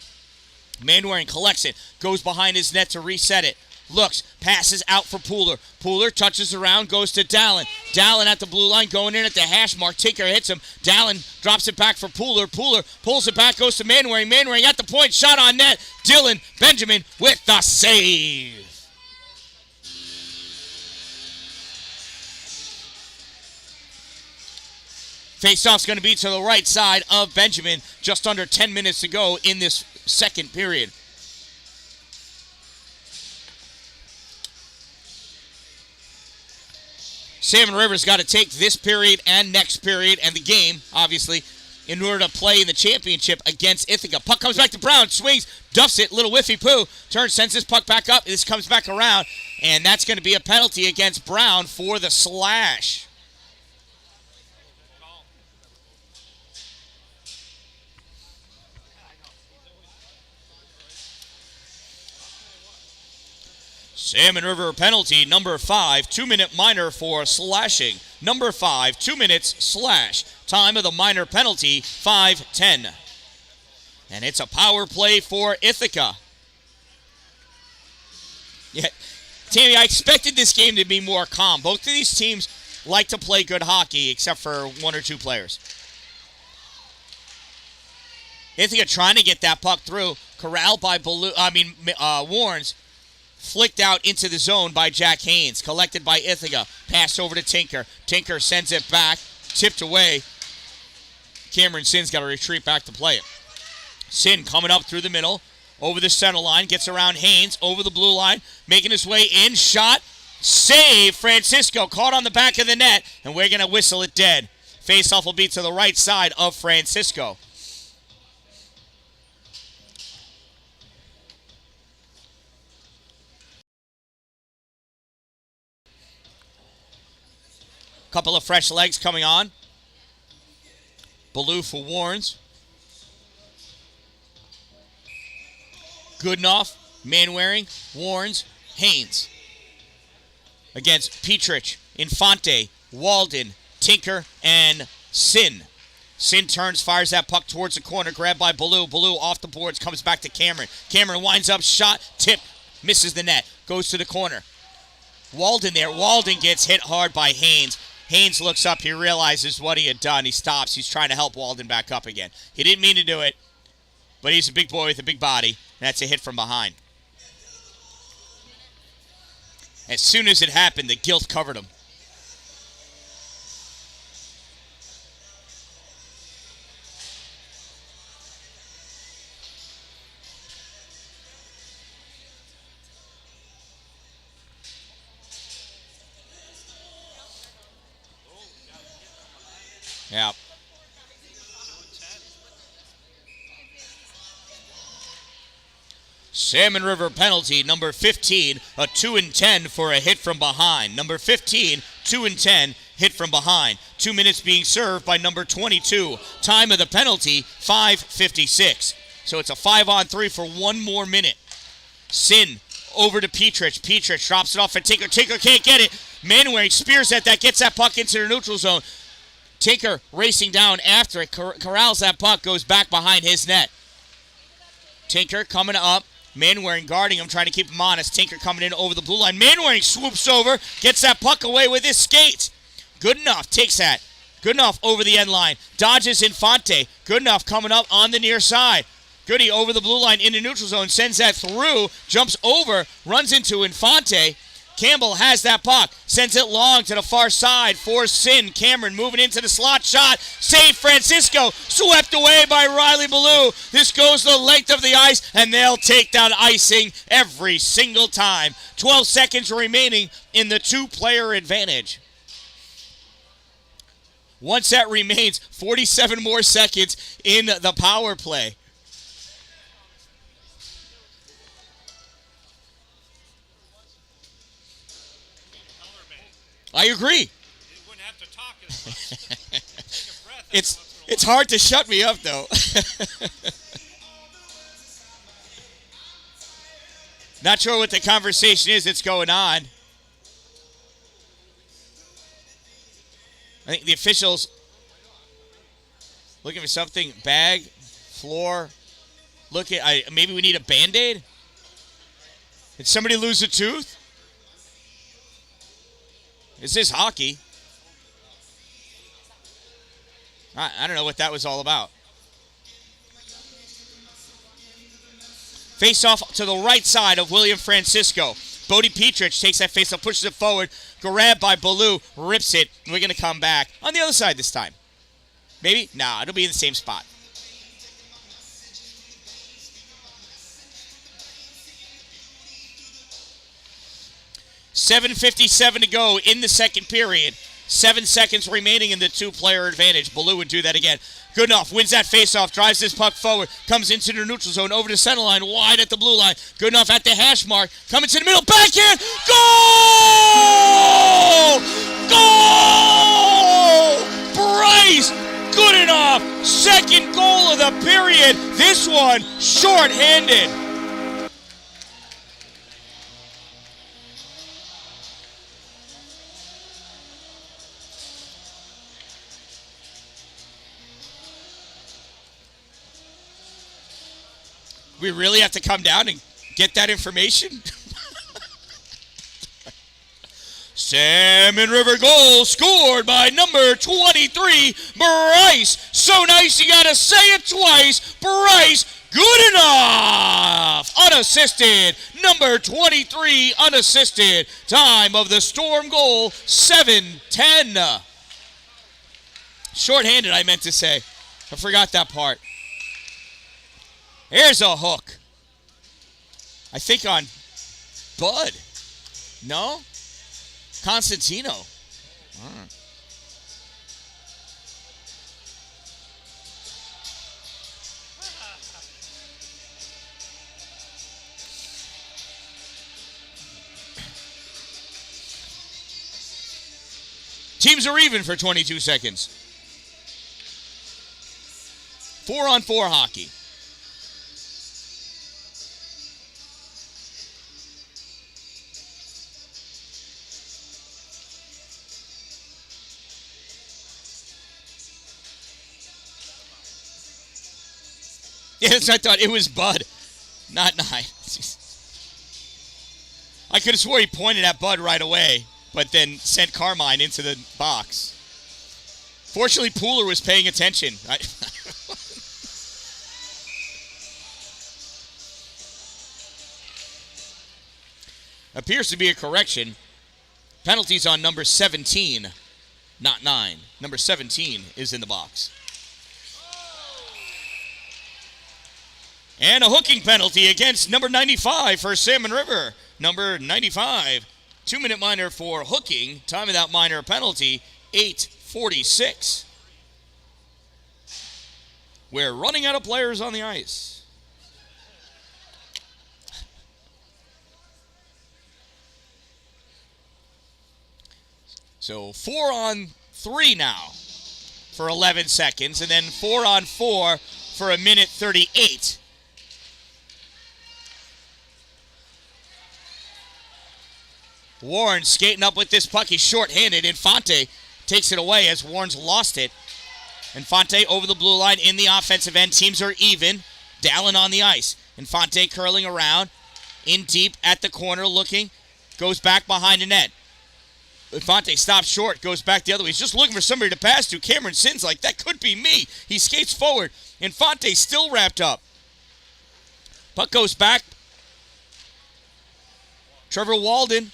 Manwaring collects it, goes behind his net to reset it. Looks, passes out for Pooler. Pooler touches around, goes to Dalin. Dalin at the blue line, going in at the hash mark. Tinker hits him. Dalin drops it back for Pooler. Pooler pulls it back, goes to Manwaring. Manwaring at the point, shot on net. Dylan Benjamin with the save. Faceoff's going to be to the right side of Benjamin. Just under 10 minutes to go in this second period. Salmon River's got to take this period and next period and the game, obviously, in order to play in the championship against Ithaca. Puck comes back to Brown, swings, duffs it, little whiffy poo, turns, sends this puck back up. This comes back around, and that's going to be a penalty against Brown for the slash. Salmon River penalty number 5, 2-minute minor for slashing. Number 5, 2 minutes slash. Time of the minor penalty, 5:10. And it's a power play for Ithaca. Yeah, Tammy, I expected this game to be more calm. Both of these teams like to play good hockey, except for one or two players. Ithaca trying to get that puck through. Corralled by Warnes. Flicked out into the zone by Jack Haynes. Collected by Ithaca. Passed over to Tinker. Tinker sends it back. Tipped away. Cameron Sinn's got to retreat back to play it. Sinn coming up through the middle. Over the center line. Gets around Haynes. Over the blue line. Making his way in. Shot. Save. Francisco caught on the back of the net. And we're going to whistle it dead. Faceoff will be to the right side of Francisco. Couple of fresh legs coming on. Ballou for Warnes. Goodenough, Manwaring, Warnes, Haynes. Against Petrich, Infante, Walden, Tinker, and Sinn. Sinn turns, fires that puck towards the corner, grabbed by Ballou. Ballou off the boards, comes back to Cameron. Cameron winds up, shot, tip, misses the net, goes to the corner. Walden there. Walden gets hit hard by Haynes. Haynes looks up. He realizes what he had done. He stops. He's trying to help Walden back up again. He didn't mean to do it, but he's a big boy with a big body, and that's a hit from behind. As soon as it happened, the guilt covered him. Yeah. Salmon River penalty, number 15, a 2-10 for a hit from behind. Number 15, 2-10, hit from behind. 2 minutes being served by number 22. Time of the penalty, 5:56. So it's a 5-on-3 for one more minute. Sinn over to Petrich. Petrich drops it off, and Tinker can't get it. Manwaring spears at that, gets that puck into the neutral zone. Tinker racing down after it, corrals that puck, goes back behind his net. Tinker coming up, Manwaring guarding him, trying to keep him honest. Tinker coming in over the blue line. Manwaring swoops over, gets that puck away with his skates. Goodenough takes that. Goodenough over the end line. Dodges Infante. Goodenough coming up on the near side. Goody over the blue line into neutral zone, sends that through, jumps over, runs into Infante. Campbell has that puck, sends it long to the far side for Sinn. Cameron moving into the slot shot. Save Francisco. Swept away by Riley Ballou. This goes the length of the ice, and they'll take down icing every single time. 12 seconds remaining in the two-player advantage. One set remains, 47 more seconds in the power play. I agree. You wouldn't have to talk as much. Take a breath. It's hard to shut me up, though. Not sure what the conversation is that's going on. I think the officials looking for something. Bag, floor. Maybe we need a Band-Aid? Did somebody lose a tooth? Is this hockey? I don't know what that was all about. Face off to the right side of William Francisco. Bodie Petrich takes that face off, pushes it forward. Grabbed by Ballou, rips it. And we're going to come back on the other side this time. Maybe? Nah, it'll be in the same spot. 7:57 to go in the second period. 7 seconds remaining in the two-player advantage. Baloo would do that again. Goodenough wins that faceoff, drives this puck forward, comes into the neutral zone, over the center line, wide at the blue line. Goodenough at the hash mark, coming to the middle, backhand, goal! Goal! Bryce Goodenough, second goal of the period. This one short-handed. We really have to come down and get that information? Salmon River goal scored by number 23, Bryce. So nice you gotta say it twice. Bryce Goodenough. Unassisted. Number 23 unassisted. Time of the Storm goal, 7:10. Short-handed, I meant to say. I forgot that part. Here's a hook. I think on Bud. No? Constantino. All right. Teams are even for 22 seconds. 4-on-4 hockey. Yes, I thought it was Bud, not 9. I could have swore he pointed at Bud right away, but then sent Carmine into the box. Fortunately, Pooler was paying attention. Appears to be a correction. Penalties on number 17, not 9. Number 17 is in the box. And a hooking penalty against number 95 for Salmon River. Number 95, 2-minute minor for hooking. Time of that minor penalty, 8:46. We're running out of players on the ice. So 4-on-3 now for 11 seconds, and then 4-on-4 for 1:38. Warren skating up with this puck. He's short-handed. Infante takes it away as Warren's lost it. Infante over the blue line in the offensive end. Teams are even. Dalin on the ice. Infante curling around. In deep at the corner looking. Goes back behind the net. Infante stops short. Goes back the other way. He's just looking for somebody to pass to. Cameron Sinn's like, that could be me. He skates forward. Infante still wrapped up. Puck goes back. Trevor Walden.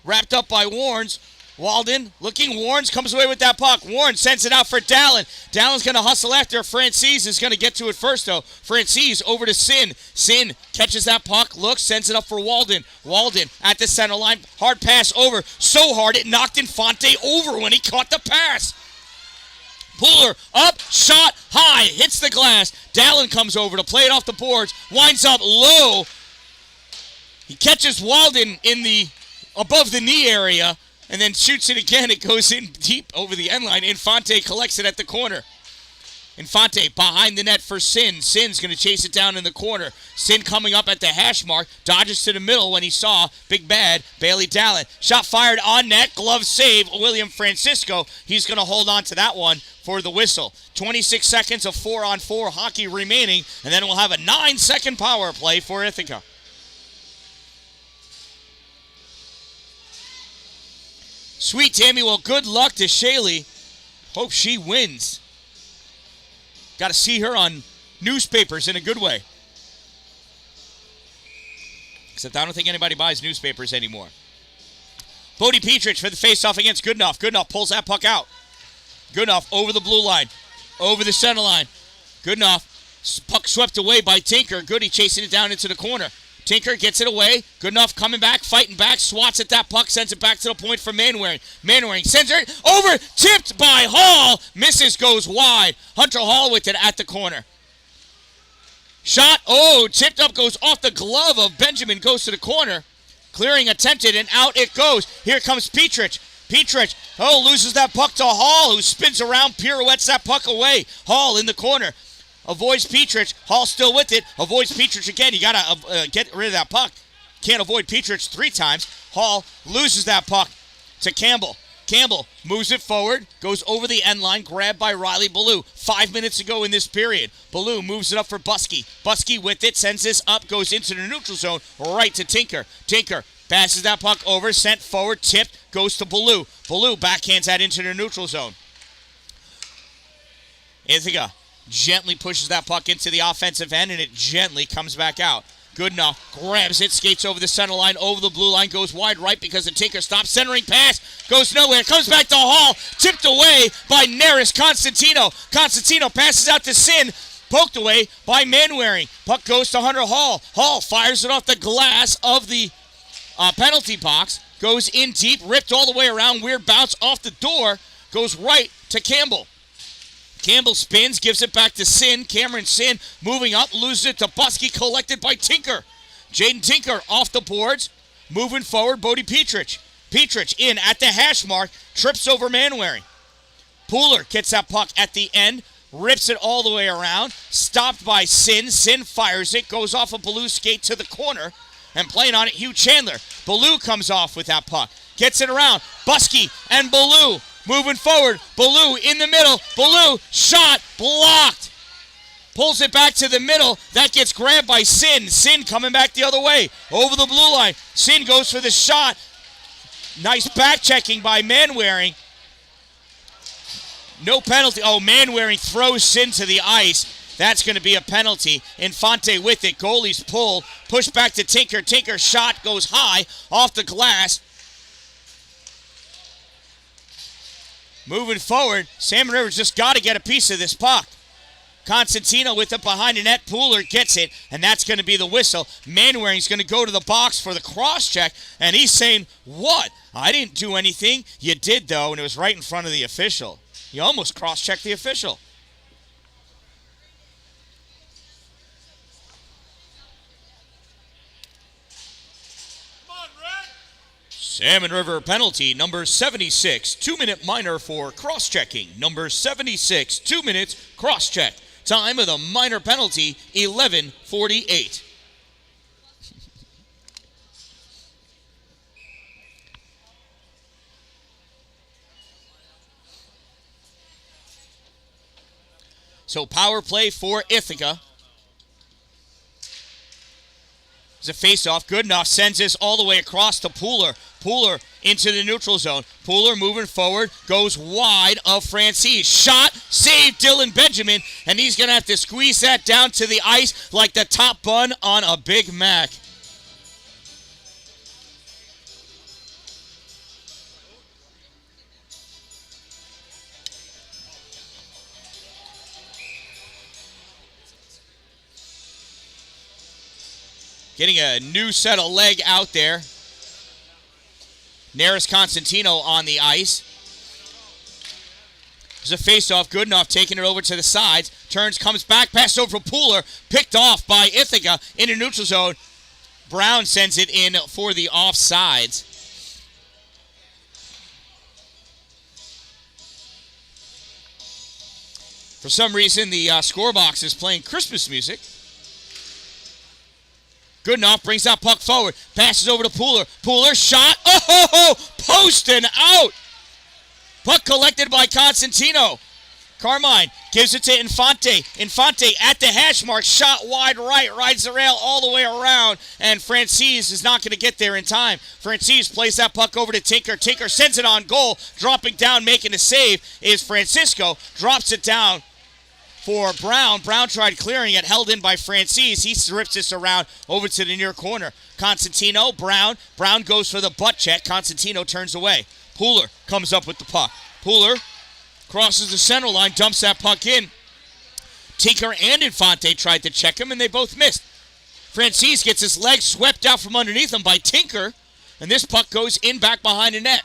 Wrapped up by Warrens. Walden looking. Warrens comes away with that puck. Warren sends it out for Dalin. Dalin's going to hustle after. Francis is going to get to it first, though. Francis over to Sin. Sin catches that puck. Looks. Sends it up for Walden. Walden at the center line. Hard pass over. So hard it knocked Infante over when he caught the pass. Pooler up. Shot high. Hits the glass. Dalin comes over to play it off the boards. Winds up low. He catches Walden in the above the knee area, and then shoots it again. It goes in deep over the end line. Infante collects it at the corner. Infante behind the net for Sin. Sin's going to chase it down in the corner. Sin coming up at the hash mark. Dodges to the middle when he saw Big Bad Bailey Dalin. Shot fired on net. Glove save. William Francisco. He's going to hold on to that one for the whistle. 26 seconds of 4-on-4 hockey remaining, and then we'll have a 9-second power play for Ithaca. Sweet Tammy, well, good luck to Shaylee. Hope she wins. Got to see her on newspapers in a good way. Except I don't think anybody buys newspapers anymore. Bodie Petrich for the faceoff against Goodenough. Goodenough pulls that puck out. Goodenough over the blue line. Over the center line. Goodenough. Puck swept away by Tinker. Goody chasing it down into the corner. Tinker gets it away. Good enough, coming back, fighting back, swats at that puck, sends it back to the point for Manwaring. Manwaring sends it over, tipped by Hall. Misses, goes wide. Hunter Hall with it at the corner. Shot, tipped up, goes off the glove of Benjamin, goes to the corner. Clearing attempted, and out it goes. Here comes Petrich. Petrich, loses that puck to Hall, who spins around, pirouettes that puck away. Hall in the corner. Avoids Petrich. Hall still with it. Avoids Petrich again. You got to get rid of that puck. Can't avoid Petrich 3 times. Hall loses that puck to Campbell. Campbell moves it forward, goes over the end line, grabbed by Riley Ballou. 5 minutes ago in this period. Ballou moves it up for Buskey. Buskey with it, sends this up, goes into the neutral zone, right to Tinker. Tinker passes that puck over, sent forward, tipped, goes to Ballou. Ballou backhands that into the neutral zone. Ithaca gently pushes that puck into the offensive end, and it gently comes back out. Good enough. Grabs it, skates over the center line, over the blue line, goes wide right because the Tinker stops. Centering pass, goes nowhere. Comes back to Hall, tipped away by Neris Constantino. Constantino passes out to Sin, poked away by Manwaring. Puck goes to Hunter Hall. Hall fires it off the glass of the penalty box. Goes in deep, ripped all the way around. Weird bounce off the door. Goes right to Campbell. Campbell spins, gives it back to Sin. Cameron Sin moving up, loses it to Buskey, collected by Tinker. Jaden Tinker off the boards, moving forward, Bodie Petrich. Petrich in at the hash mark, trips over Manwaring. Pooler gets that puck at the end, rips it all the way around, stopped by Sin. Sin fires it, goes off a Ballou skate to the corner, and playing on it, Hugh Chandler. Ballou comes off with that puck, gets it around, Buskey and Ballou. Moving forward, Ballou in the middle. Ballou, shot, blocked. Pulls it back to the middle. That gets grabbed by Sin. Sin coming back the other way, over the blue line. Sin goes for the shot. Nice back checking by Manwaring. No penalty. Manwaring throws Sin to the ice. That's going to be a penalty. Infante with it. Goalie's pull. Push back to Tinker. Tinker shot goes high off the glass. Moving forward, Salmon River's just got to get a piece of this puck. Constantino with it behind the net. Pooler gets it, and that's going to be the whistle. Manwaring's going to go to the box for the cross-check, and he's saying, what? I didn't do anything. You did, though, and it was right in front of the official. You almost cross-checked the official. Salmon River penalty, number 76, 2-minute minor for cross-checking. Number 76, 2 minutes, cross-check. Time of the minor penalty, 11:48. So power play for Ithaca. It's a face-off. Good enough. Sends this all the way across to Pooler. Pooler into the neutral zone. Pooler moving forward. Goes wide of Francis. Shot. Save Dylan Benjamin. And he's going to have to squeeze that down to the ice like the top bun on a Big Mac. Getting a new set of leg out there. Neris Constantino on the ice. There's a face-off. Good enough. Taking it over to the sides. Turns, comes back. Passed over for Pooler. Picked off by Ithaca in a neutral zone. Brown sends it in for the offsides. For some reason, the score box is playing Christmas music. Good enough, brings that puck forward, passes over to Pooler. Pooler, shot, post and out. Puck collected by Constantino. Carmine gives it to Infante. Infante at the hash mark, shot wide right, rides the rail all the way around, and Francis is not going to get there in time. Francis plays that puck over to Tinker. Tinker sends it on goal, dropping down, making a save is Francisco, drops it down for Brown. Brown tried clearing it, held in by Francis. He rips this around over to the near corner. Constantino, Brown. Brown goes for the butt check. Constantino turns away. Pooler comes up with the puck. Pooler crosses the center line, dumps that puck in. Tinker and Infante tried to check him, and they both missed. Francis gets his legs swept out from underneath him by Tinker, and this puck goes in back behind the net.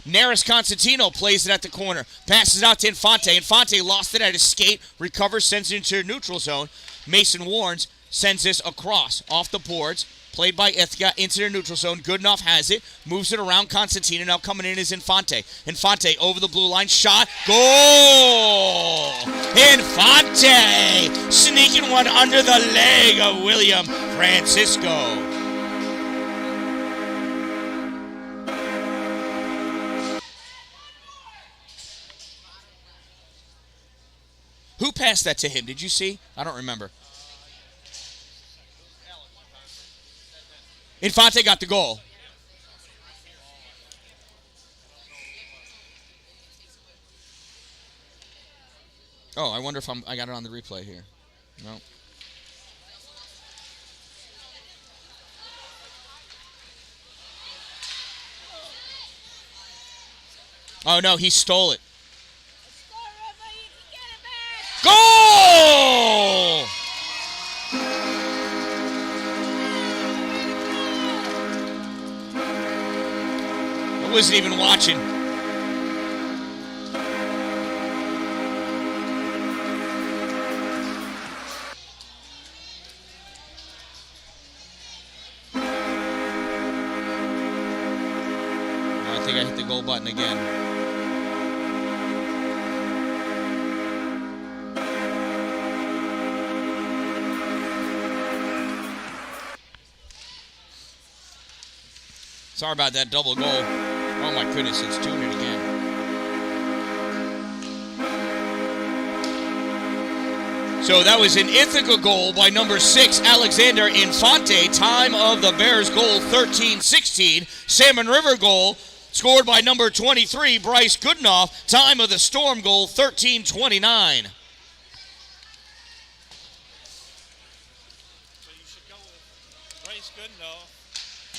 Neris Constantino plays it at the corner. Passes it out to Infante. Infante lost it at his skate. Recovers, sends it into the neutral zone. Mason Warnes sends this across, off the boards. Played by Ithaca into the neutral zone. Goodenough has it. Moves it around Constantino. Now coming in is Infante. Infante over the blue line. Shot. Goal! Infante sneaking one under the leg of William Francisco. Who passed that to him? Did you see? I don't remember. Infante got the goal. Oh, I wonder if I got it on the replay here. No. Oh, no, he stole it. Goal! I wasn't even watching. I think I hit the goal button again. Sorry about that double goal. Oh my goodness, it's doing it again. So that was an Ithaca goal by number 6, Alexander Infante. Time of the Bears goal, 13-16. Salmon River goal, scored by number 23, Bryce Goodenough. Time of the Storm goal, 13-29. So you should go with Bryce Goodenough.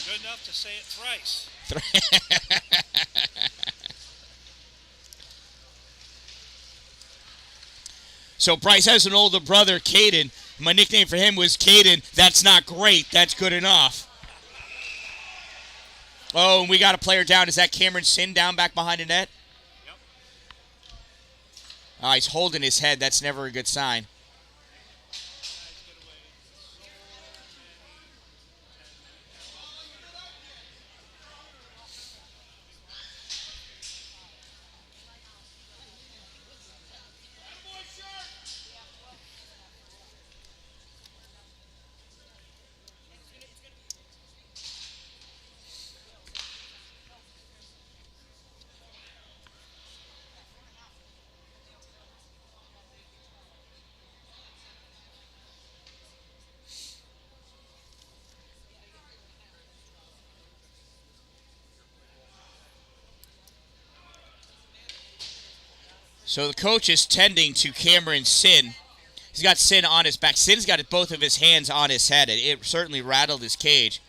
Good enough to say it thrice. So Bryce has an older brother, Caden. My nickname for him was Caden. That's not great. That's good enough. Oh, and we got a player down. Is that Cameron Sin down back behind the net? Yep. Oh, he's holding his head. That's never a good sign. So the coach is tending to Cameron Sin. He's got Sin on his back. Sin's got both of his hands on his head. It certainly rattled his cage.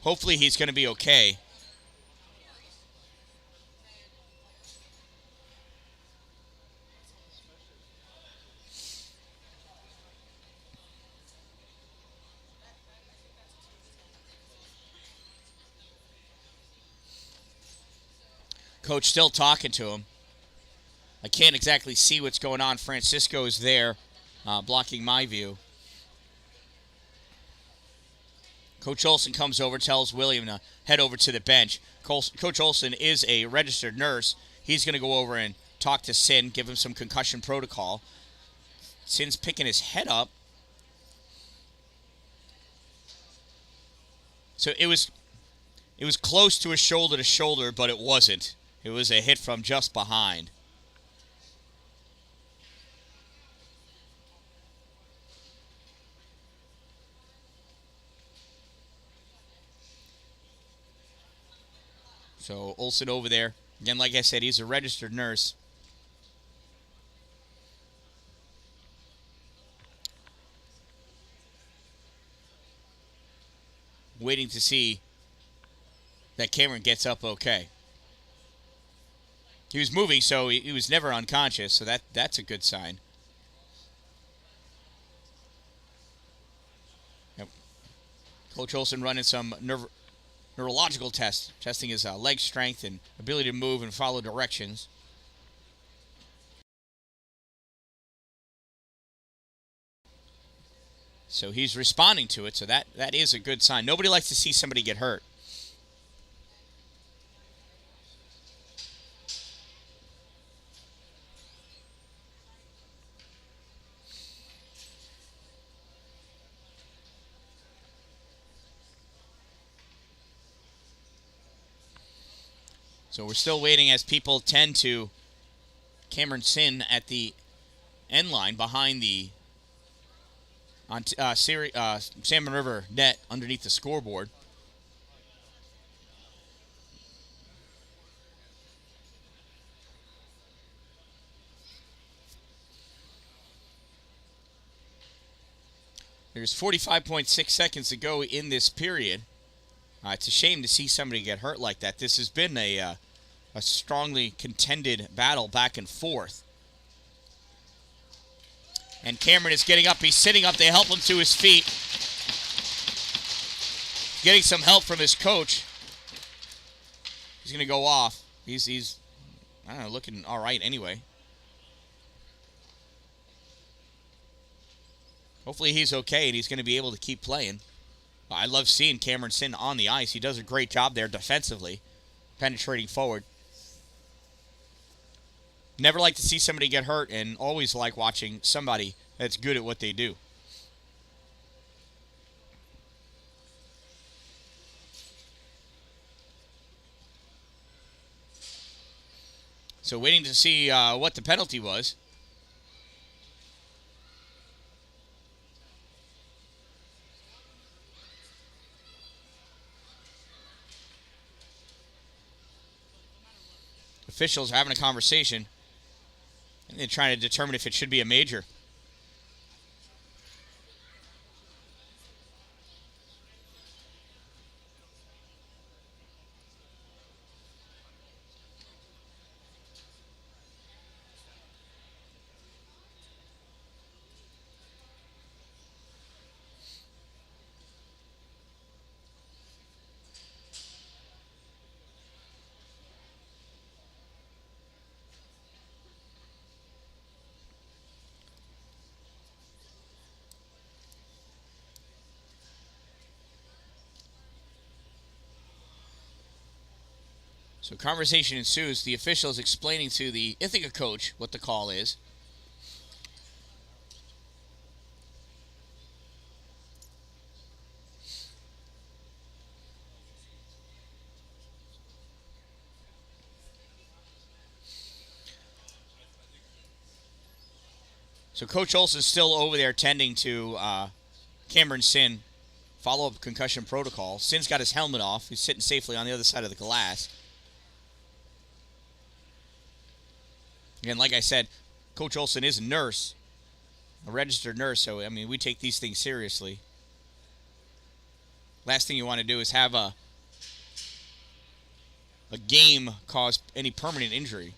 Hopefully he's going to be okay. Coach still talking to him. I can't exactly see what's going on. Francisco is there, blocking my view. Coach Olson comes over, tells William to head over to the bench. Coach Olson is a registered nurse. He's going to go over and talk to Sin, give him some concussion protocol. Sin's picking his head up. So it was close to a shoulder-to-shoulder, but it wasn't. It was a hit from just behind. So Olsen over there. Again, like I said, he's a registered nurse. Waiting to see that Cameron gets up okay. He was moving, so he was never unconscious, so that's a good sign. Yep. Coach Olson running some neurological tests, testing his leg strength and ability to move and follow directions. So he's responding to it, so that is a good sign. Nobody likes to see somebody get hurt. So we're still waiting as people tend to Cameron Sin at the end line behind the Salmon River net underneath the scoreboard. There's 45.6 seconds to go in this period. It's a shame to see somebody get hurt like that. This has been a strongly contended battle back and forth. And Cameron is getting up. He's sitting up. They help him to his feet. Getting some help from his coach. He's going to go off. He's I don't know, looking all right anyway. Hopefully he's okay and he's going to be able to keep playing. I love seeing Cameron Sin on the ice. He does a great job there defensively, penetrating forward. Never like to see somebody get hurt, and always like watching somebody that's good at what they do. So waiting to see what the penalty was. Officials are having a conversation, and they're trying to determine if it should be a major. So conversation ensues. The official is explaining to the Ithaca coach what the call is. So Coach Olson's still over there tending to Cameron Sin. Follow-up concussion protocol. Sin's got his helmet off. He's sitting safely on the other side of the glass. Again, like I said, Coach Olson is a nurse, a registered nurse, so, I mean, we take these things seriously. Last thing you want to do is have a game cause any permanent injury.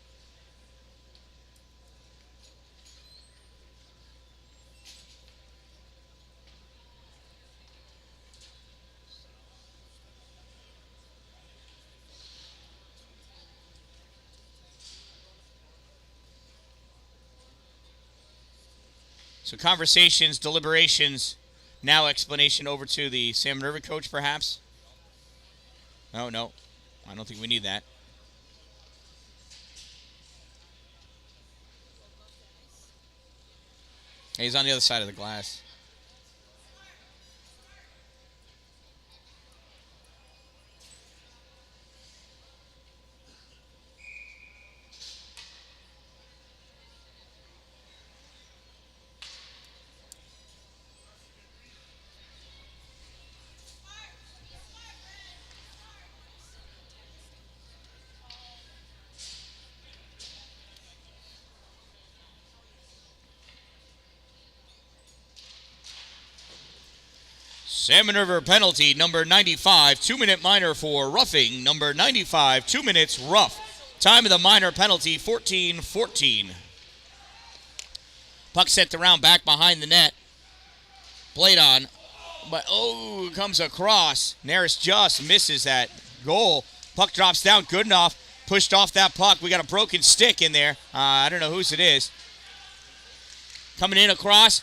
So conversations, deliberations, now explanation over to the Salmon River coach, perhaps? No, I don't think we need that. He's on the other side of the glass. Salmon River penalty, number 95, 2-minute minor for roughing. Number 95, 2 minutes rough. Time of the minor penalty, 14-14. Puck sent around back behind the net. Played on But, comes across. Neris just misses that goal. Puck drops down. Goodenough pushed off that puck. We got a broken stick in there. I don't know whose it is. Coming in across.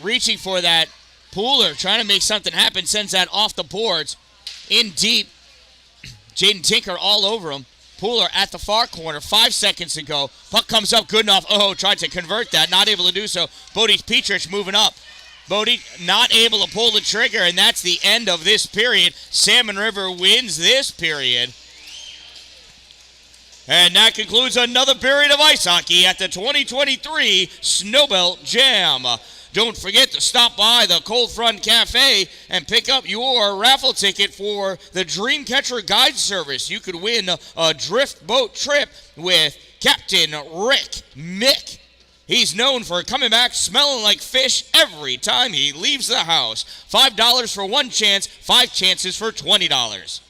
Reaching for that. Pooler trying to make something happen. Sends that off the boards. In deep. Jaden Tinker all over him. Pooler at the far corner. 5 seconds to go. Puck comes up. Goodenough. Tried to convert that. Not able to do so. Bodie Petrich moving up. Bodie not able to pull the trigger, and that's the end of this period. Salmon River wins this period. And that concludes another period of ice hockey at the 2023 Snowbelt Jam. Don't forget to stop by the Cold Front Cafe and pick up your raffle ticket for the Dreamcatcher Guide Service. You could win a drift boat trip with Captain Rick Mick. He's known for coming back smelling like fish every time he leaves the house. $5 for one chance, 5 chances for $20.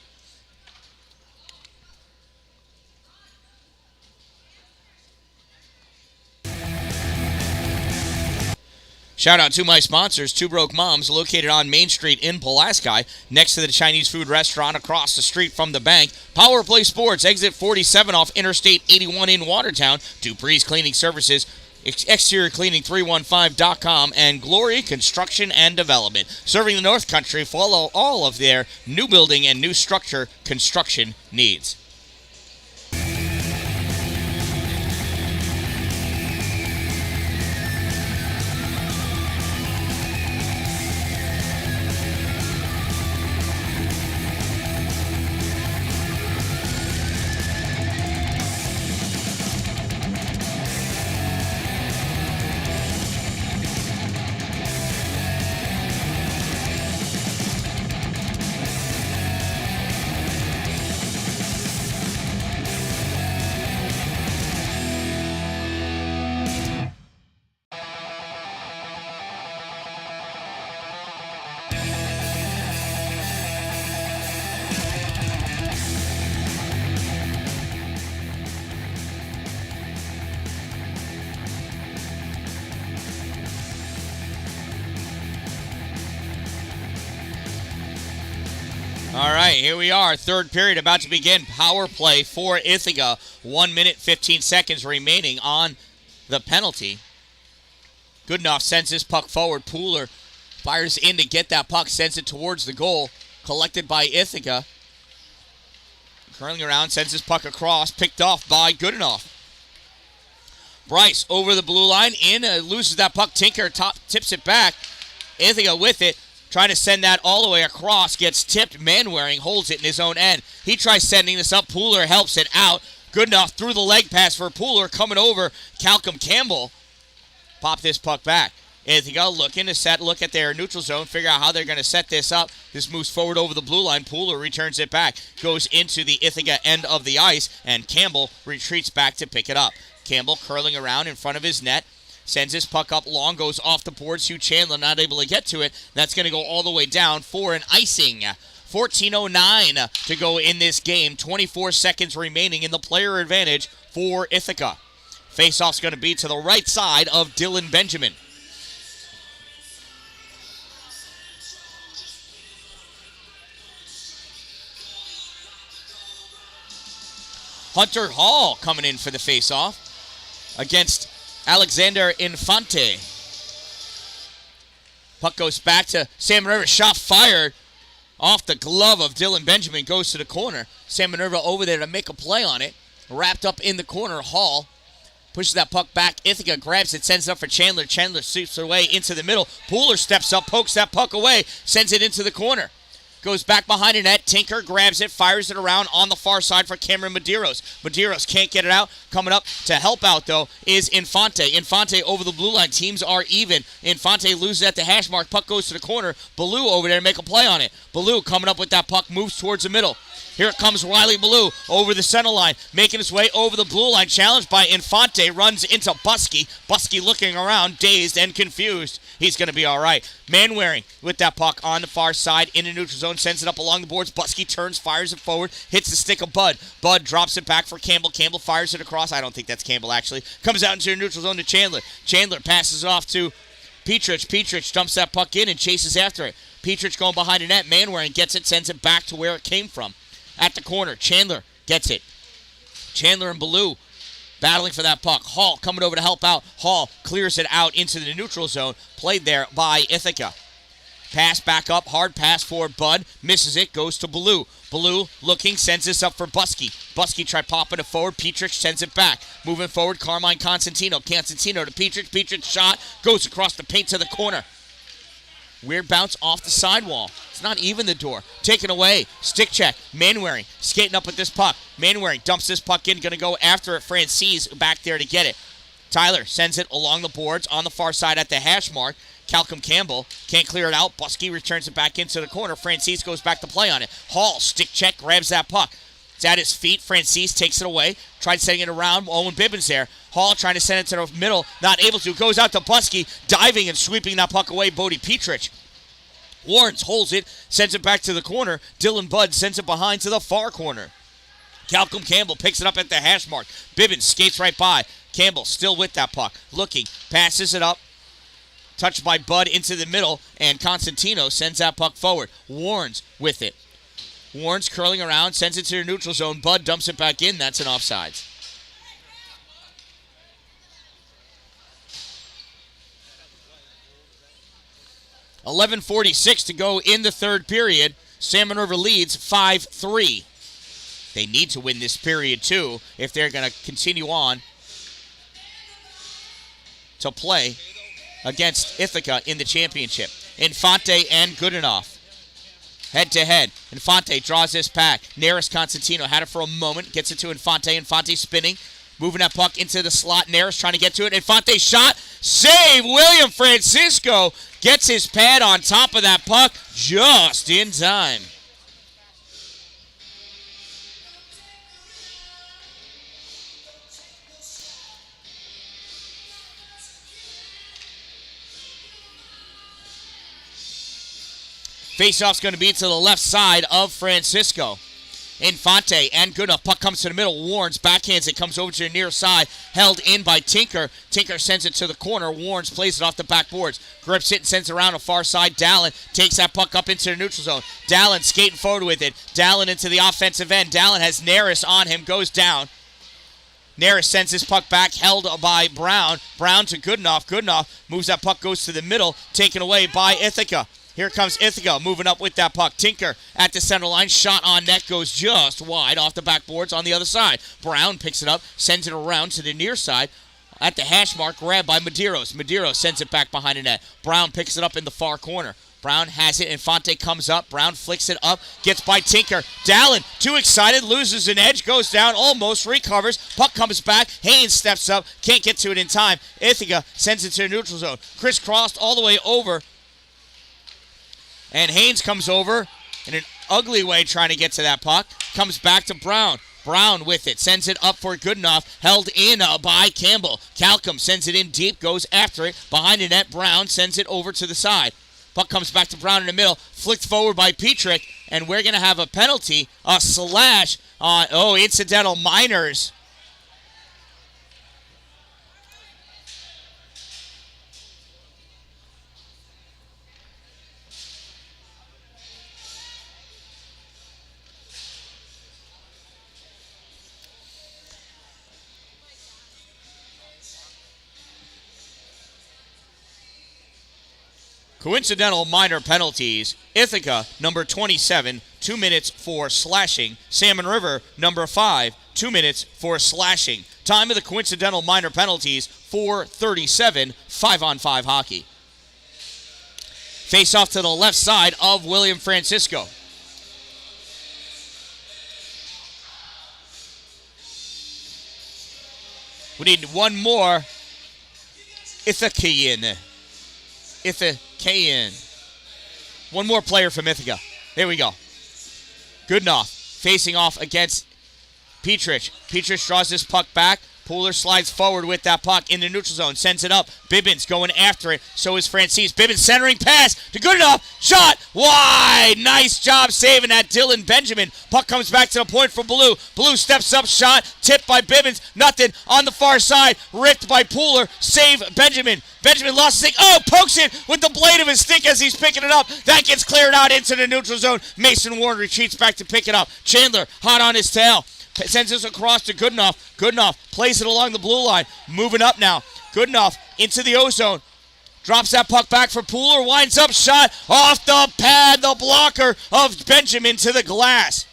Shout out to my sponsors, Two Broke Moms, located on Main Street in Pulaski, next to the Chinese food restaurant across the street from the bank. Power Play Sports, exit 47 off Interstate 81 in Watertown. Dupree's Cleaning Services, exteriorcleaning315.com, and Glory Construction and Development. Serving the North Country, follow all of their new building and new structure construction needs. All right, here we are. Third period about to begin. Power play for Ithaca. 1 minute, 15 seconds remaining on the penalty. Goodenough sends this puck forward. Pooler fires in to get that puck, sends it towards the goal. Collected by Ithaca. Curling around, sends his puck across. Picked off by Goodenough. Bryce over the blue line. Loses that puck. Tinker tips it back. Ithaca with it. Trying to send that all the way across. Gets tipped. Manwaring holds it in his own end. He tries sending this up. Pooler helps it out. Goodenough through the leg pass for Pooler. Coming over. Calcum Campbell. Pop this puck back. Ithaca looking to look at their neutral zone. Figure out how they're going to set this up. This moves forward over the blue line. Pooler returns it back. Goes into the Ithaca end of the ice. And Campbell retreats back to pick it up. Campbell curling around in front of his net. Sends his puck up long, goes off the boards. Hugh Chandler not able to get to it. That's going to go all the way down for an icing. 14:09 to go in this game. 24 seconds remaining in the player advantage for Ithaca. Faceoff's going to be to the right side of Dylan Benjamin. Hunter Hall coming in for the faceoff against Alexander Infante. Puck goes back to Salmon River. Shot fired off the glove of Dylan Benjamin. Goes to the corner. Salmon River over there to make a play on it. Wrapped up in the corner. Hall pushes that puck back. Ithaca grabs it. Sends it up for Chandler. Chandler sweeps it away into the middle. Pooler steps up. Pokes that puck away. Sends it into the corner. Goes back behind the net. Tinker grabs it, fires it around on the far side for Cameron Medeiros. Medeiros can't get it out. Coming up to help out, though, is Infante. Infante over the blue line. Teams are even. Infante loses at the hash mark. Puck goes to the corner. Ballou over there to make a play on it. Ballou coming up with that puck, moves towards the middle. Here it comes Riley Ballou over the center line, making his way over the blue line. Challenged by Infante, runs into Buskey. Buskey looking around, dazed and confused. He's going to be all right. Manwaring with that puck on the far side in the neutral zone, sends it up along the boards. Buskey turns, fires it forward, hits the stick of Bud. Bud drops it back for Campbell. Campbell fires it across. I don't think that's Campbell, actually. Comes out into the neutral zone to Chandler. Chandler passes it off to Petrich. Petrich dumps that puck in and chases after it. Petrich going behind the net. Manwaring gets it, sends it back to where it came from. At the corner, Chandler gets it. Chandler and Ballou battling for that puck. Hall coming over to help out. Hall clears it out into the neutral zone. Played there by Ithaca. Pass back up. Hard pass for Bud. Misses it. Goes to Ballou. Ballou looking. Sends this up for Buskey. Buskey tried popping it forward. Petrich sends it back. Moving forward. Carmine Constantino. Constantino to Petrich. Petrich shot. Goes across the paint to the corner. Weird bounce off the sidewall. It's not even the door. Taken away. Stick check. Manwaring skating up with this puck. Manwaring dumps this puck in. Going to go after it. Francis back there to get it. Tyler sends it along the boards on the far side at the hash mark. Calcum Campbell can't clear it out. Buskey returns it back into the corner. Francis goes back to play on it. Hall, stick check, grabs that puck. It's at his feet. Francis takes it away. Tried sending it around. Owen Bibbins there. Hall trying to send it to the middle. Not able to. Goes out to Buskey. Diving and sweeping that puck away. Bodie Petrich. Warrens holds it. Sends it back to the corner. Dylan Budd sends it behind to the far corner. Calcum Campbell picks it up at the hash mark. Bibbins skates right by. Campbell still with that puck. Looking. Passes it up. Touched by Bud into the middle, and Constantino sends that puck forward. Warrens with it. Warrens curling around, sends it to the neutral zone. Bud dumps it back in. That's an offsides. .11:46 to go in the third period. Salmon River leads 5-3. They need to win this period, too, if they're going to continue on to play against Ithaca in the championship. Infante and Goodenough. Head-to-head. Infante draws this pack. Neris Constantino had it for a moment. Gets it to Infante. Infante spinning. Moving that puck into the slot. Neris trying to get to it. Infante shot. Save. William Francisco gets his pad on top of that puck just in time. Faceoff's going to be to the left side of Francisco. Infante and Goodenough. Puck comes to the middle. Warrens backhands it. Comes over to the near side. Held in by Tinker. Tinker sends it to the corner. Warrens plays it off the backboards. Grips it and sends it around the far side. Dallin takes that puck up into the neutral zone. Dallin skating forward with it. Dallin into the offensive end. Dallin has Neris on him. Goes down. Neris sends his puck back. Held by Brown. Brown to Goodenough. Goodenough moves that puck. Goes to the middle. Taken away by Ithaca. Here comes Ithaca moving up with that puck. Tinker at the center line. Shot on net goes just wide off the backboards on the other side. Brown picks it up, sends it around to the near side. At the hash mark, grabbed by Medeiros. Medeiros sends it back behind the net. Brown picks it up in the far corner. Brown has it. Infante comes up. Brown flicks it up. Gets by Tinker. Dallin, too excited, loses an edge. Goes down, almost recovers. Puck comes back. Haynes steps up. Can't get to it in time. Ithaca sends it to the neutral zone. Crisscrossed all the way over. And Haynes comes over in an ugly way trying to get to that puck. Comes back to Brown. Brown with it. Sends it up for Goodenough. Held in by Campbell. Calcum sends it in deep. Goes after it. Behind the net, Brown sends it over to the side. Puck comes back to Brown in the middle. Flicked forward by Petrick. And we're going to have a penalty. A slash on, incidental minors. Coincidental minor penalties. Ithaca, number 27, 2 minutes for slashing. Salmon River, number 5, 2 minutes for slashing. Time of the coincidental minor penalties, 4:37, 5-on-5 hockey. Face off to the left side of William Francisco. We need one more Ithacayan. One more player from Ithaca. There we go. Goodenough facing off against Petrich draws this puck back. Pooler slides forward with that puck in the neutral zone. Sends it up. Bibbins going after it. So is Francis. Bibbins centering pass to good enough. Shot wide. Nice job saving that Dylan Benjamin. Puck comes back to the point for Blue. Blue steps up. Shot. Tipped by Bibbins. Nothing on the far side. Ripped by Pooler. Save Benjamin. Benjamin lost his stick. Oh, pokes it with the blade of his stick as he's picking it up. That gets cleared out into the neutral zone. Mason Warren retreats back to pick it up. Chandler hot on his tail. Sends this across to Goodenough. Goodenough plays it along the blue line. Moving up now. Goodenough into the O-zone. Drops that puck back for Pooler. Winds up. Shot off the pad. The blocker of Benjamin to the glass.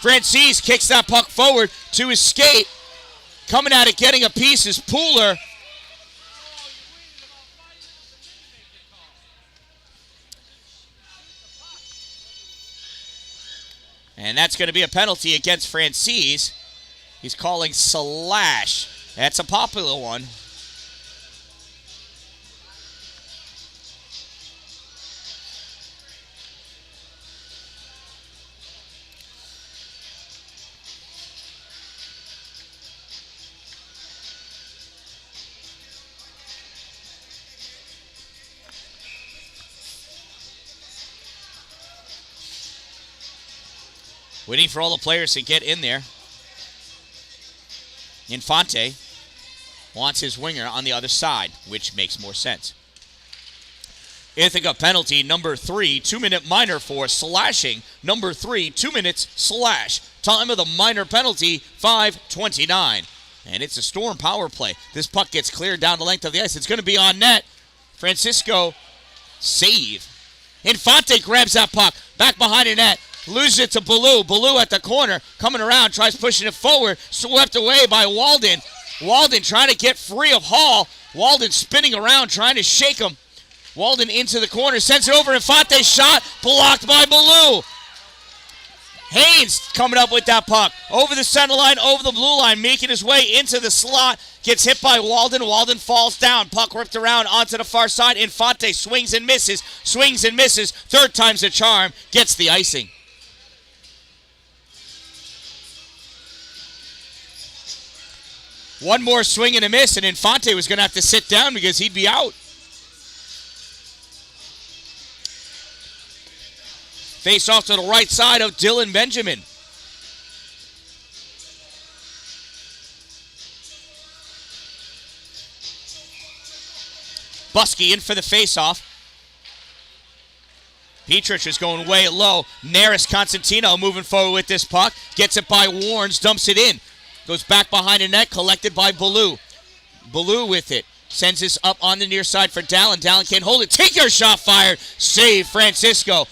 Francis kicks that puck forward to his skate. Coming at it, getting a piece is Pooler. And that's going to be a penalty against Francis. He's calling slash. That's a popular one. Waiting for all the players to get in there. Infante wants his winger on the other side, which makes more sense. Ithaca penalty number 3, 2-minute minor for slashing. Number 3, 2 minutes slash. Time of the minor penalty, 5:29. And it's a Storm power play. This puck gets cleared down the length of the ice. It's going to be on net. Francisco save. Infante grabs that puck back behind the net. Loses it to Baloo. Baloo at the corner. Coming around. Tries pushing it forward. Swept away by Walden. Walden trying to get free of Hall. Walden spinning around trying to shake him. Walden into the corner. Sends it over. Infante shot. Blocked by Baloo. Haynes coming up with that puck. Over the center line. Over the blue line. Making his way into the slot. Gets hit by Walden. Walden falls down. Puck ripped around onto the far side. Infante swings and misses. Swings and misses. Third time's the charm. Gets the icing. One more swing and a miss, and Infante was going to have to sit down because he'd be out. Face off to the right side of Dylan Benjamin. Buskey in for the face-off. Petrich is going way low. Neris Constantino moving forward with this puck. Gets it by Warnes, dumps it in. Goes back behind the net, collected by Baloo. Baloo with it. Sends this up on the near side for Dallin. Dallin can't hold it. Tinker shot fired. Save Francisco.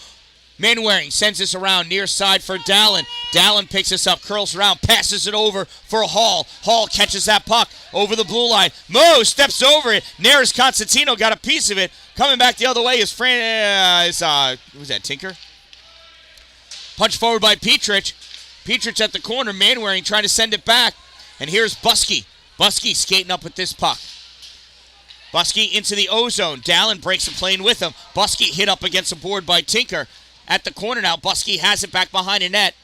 Manwaring sends this around near side for Dallin. Dallin picks this up, curls around, passes it over for Hall. Hall catches that puck over the blue line. Mo steps over it. Neris Constantino got a piece of it. Coming back the other way is who's that, Tinker? Punch forward by Petrich. Petrich at the corner, Manwaring trying to send it back. And here's Buskey. Buskey skating up with this puck. Buskey into the O-zone. Dallin breaks the plane with him. Buskey hit up against the board by Tinker. At the corner now, Buskey has it back behind the net.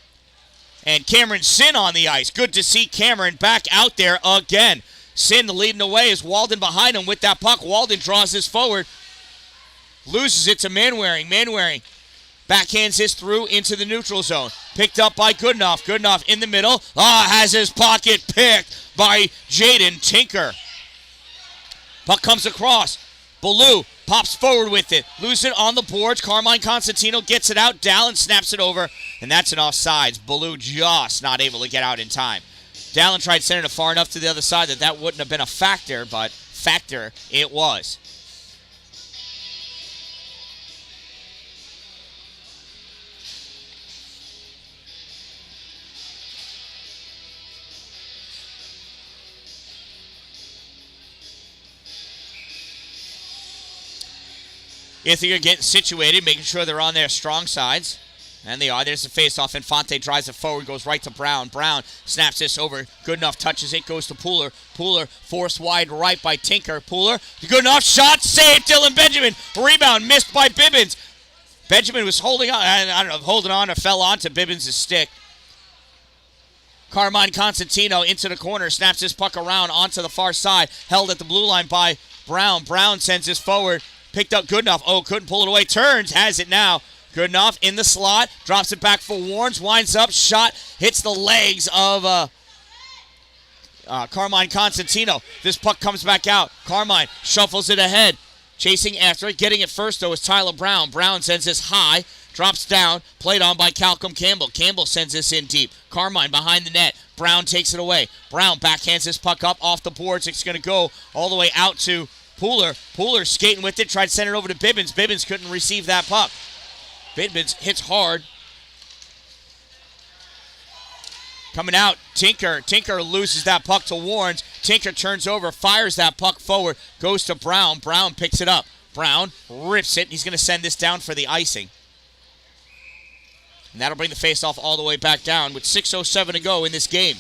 And Cameron Sin on the ice. Good to see Cameron back out there again. Sin leading the way is Walden behind him with that puck. Walden draws this forward. Loses it to Manwaring. Manwaring backhands this through into the neutral zone. Picked up by Goodenough. Goodenough in the middle. Has his pocket picked by Jaden Tinker. Puck comes across. Baloo pops forward with it. Loses it on the boards. Carmine Constantino gets it out. Dallin snaps it over. And that's an offsides. Baloo just not able to get out in time. Dallin tried sending it far enough to the other side that wouldn't have been a factor, but factor it was. Ithaca getting situated, making sure they're on their strong sides. And they are. There's the face-off. Infante drives it forward, goes right to Brown. Brown snaps this over. Goodenough touches it, goes to Pooler. Pooler forced wide right by Tinker. Pooler, Goodenough shot, saved Dylan Benjamin. Rebound missed by Bibbins. Benjamin was holding on, I don't know, holding on or fell onto Bibbins' stick. Carmine Constantino into the corner, snaps his puck around onto the far side, held at the blue line by Brown. Brown sends this forward, picked up Goodenough. Oh, couldn't pull it away, turns, has it now. Goodenough in the slot, drops it back for Warnes, winds up, shot, hits the legs of Carmine Constantino. This puck comes back out. Carmine shuffles it ahead. Chasing after it, getting it first, though, is Tyler Brown. Brown sends this high, drops down, played on by Calcum Campbell. Campbell sends this in deep. Carmine behind the net. Brown takes it away. Brown backhands this puck up off the boards. It's going to go all the way out to Pooler. Pooler skating with it, tried to send it over to Bibbins. Bibbins couldn't receive that puck. Bibbins hits hard. Coming out, Tinker. Tinker loses that puck to Warnes. Tinker turns over, fires that puck forward, goes to Brown. Brown picks it up. Brown rips it. He's going to send this down for the icing. And that'll bring the faceoff all the way back down with 6:07 to go in this game.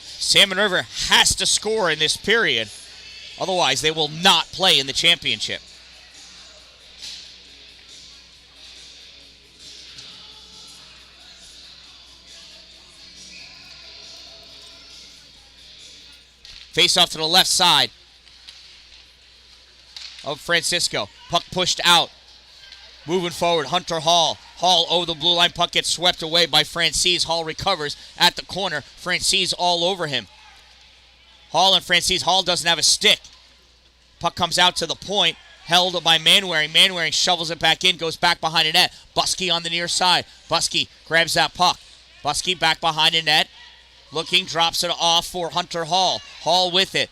Salmon River has to score in this period. Otherwise, they will not play in the championship. Face off to the left side of Francisco. Puck pushed out. Moving forward, Hunter Hall. Hall over the blue line. Puck gets swept away by Francis. Hall recovers at the corner. Francis all over him. Hall and Francis. Hall doesn't have a stick. Puck comes out to the point. Held by Manwaring. Manwaring shovels it back in. Goes back behind the net. Buskey on the near side. Buskey grabs that puck. Buskey back behind the net. Looking, drops it off for Hunter Hall. Hall with it.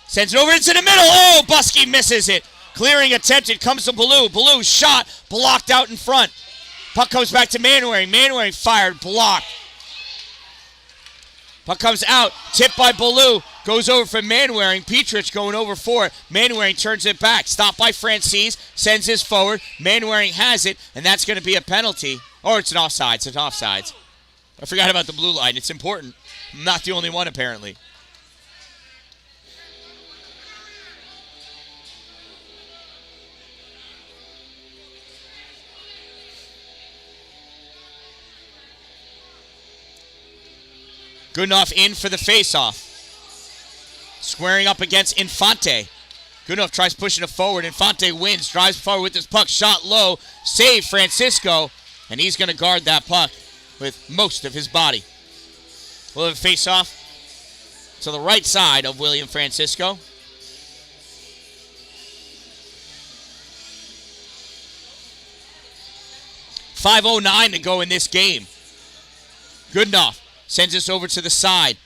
Sends it over into the middle. Oh, Buskey misses it. Clearing attempted, comes to Ballou. Ballou shot, blocked out in front. Puck comes back to Manwaring. Manwaring fired, blocked. Puck comes out, tipped by Ballou. Goes over for Manwaring. Petrich going over for it. Manwaring turns it back. Stopped by Francis, sends this forward. Manwaring has it, and that's going to be a penalty. Or it's an offsides. It's an offsides. I forgot about the blue line. It's important. I'm not the only one, apparently. Goodenough in for the faceoff. Squaring up against Infante. Goodenough tries pushing it forward. Infante wins, drives forward with his puck. Shot low. Save Francisco. And he's going to guard that puck with most of his body. We'll have a face-off to the right side of William Francisco. .509 to go in this game. Goodenough sends this over to the side.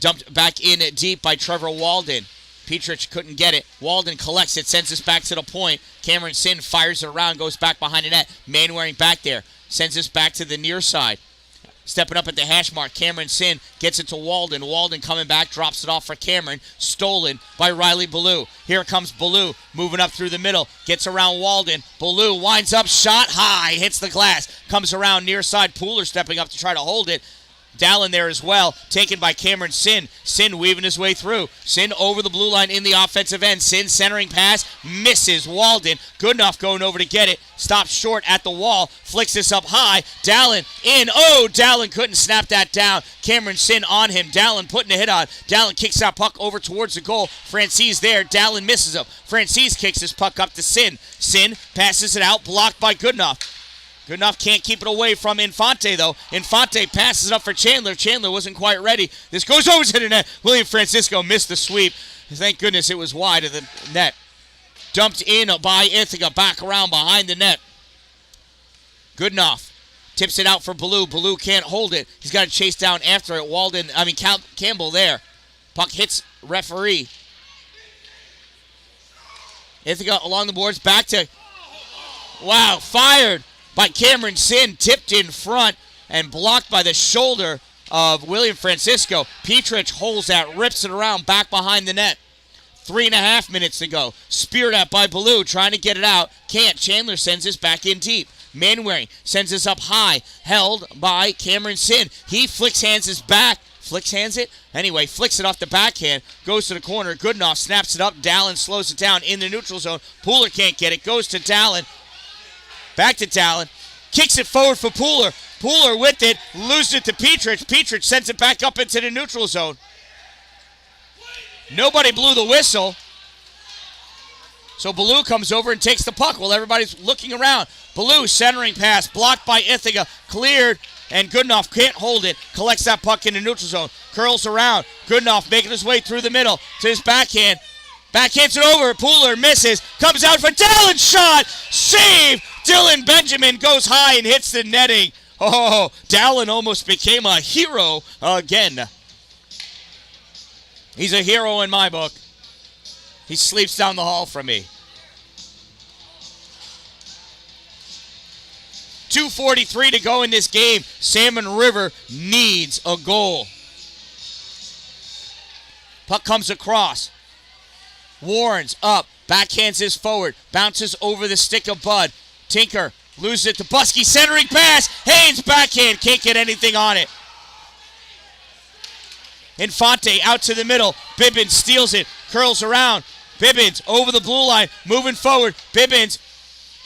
Dumped back in deep by Trevor Walden. Petrich couldn't get it. Walden collects it, sends this back to the point. Cameron Sin fires it around, goes back behind the net. Manwaring back there. Sends this back to the near side. Stepping up at the hash mark, Cameron Sin gets it to Walden. Walden coming back, drops it off for Cameron. Stolen by Riley Ballou. Here comes Ballou, moving up through the middle. Gets around Walden. Ballou winds up, shot high, hits the glass. Comes around near side. Pooler stepping up to try to hold it. Dalin there as well, taken by Cameron Sin. Sin weaving his way through. Sin over the blue line in the offensive end. Sin centering pass, misses Walden. Goodenough going over to get it. Stops short at the wall. Flicks this up high. Dalin in. Oh, Dalin couldn't snap that down. Cameron Sin on him. Dalin putting a hit on. Dalin kicks that puck over towards the goal. Francis there. Dalin misses him. Francis kicks his puck up to Sin. Sin passes it out, blocked by Goodenough. Goodenough can't keep it away from Infante, though. Infante passes it up for Chandler. Chandler wasn't quite ready. This goes over to the net. William Francisco missed the sweep. Thank goodness it was wide of the net. Dumped in by Ithaca. Back around behind the net. Goodenough tips it out for Ballou. Ballou can't hold it. He's got to chase down after it. Campbell there. Puck hits referee. Ithaca along the boards. Back to... Wow, fired by Cameron Sin, tipped in front and blocked by the shoulder of William Francisco. Petrich holds that, rips it around back behind the net. 3.5 minutes to go. Speared at by Ballou, trying to get it out. Can't. Chandler sends this back in deep. Manwaring sends this up high, held by Cameron Sin. He flicks hands his back flicks hands it. Anyway, flicks it off the backhand, goes to the corner. Goodenough snaps it up. Dalin slows it down in the neutral zone. Pooler can't get it. Goes to Dalin. Back to Dalin. Kicks it forward for Pooler. Pooler with it. Loses it to Petrich. Petrich sends it back up into the neutral zone. Nobody blew the whistle. So Ballou comes over and takes the puck while everybody's looking around. Ballou centering pass, blocked by Ithaca, cleared, and Goodenough can't hold it. Collects that puck in the neutral zone, curls around. Goodenough making his way through the middle to his backhand. Backhands it over, Pooler misses, comes out for Dalin, shot, save! Dylan Benjamin goes high and hits the netting. Oh, Dalin almost became a hero again. He's a hero in my book. He sleeps down the hall from me. 2:43 to go in this game. Salmon River needs a goal. Puck comes across. Warrens up. Backhands his forward. Bounces over the stick of Bud. Tinker loses it to Buskey. Centering pass. Haynes backhand. Can't get anything on it. Infante out to the middle. Bibbins steals it. Curls around. Bibbins over the blue line. Moving forward. Bibbins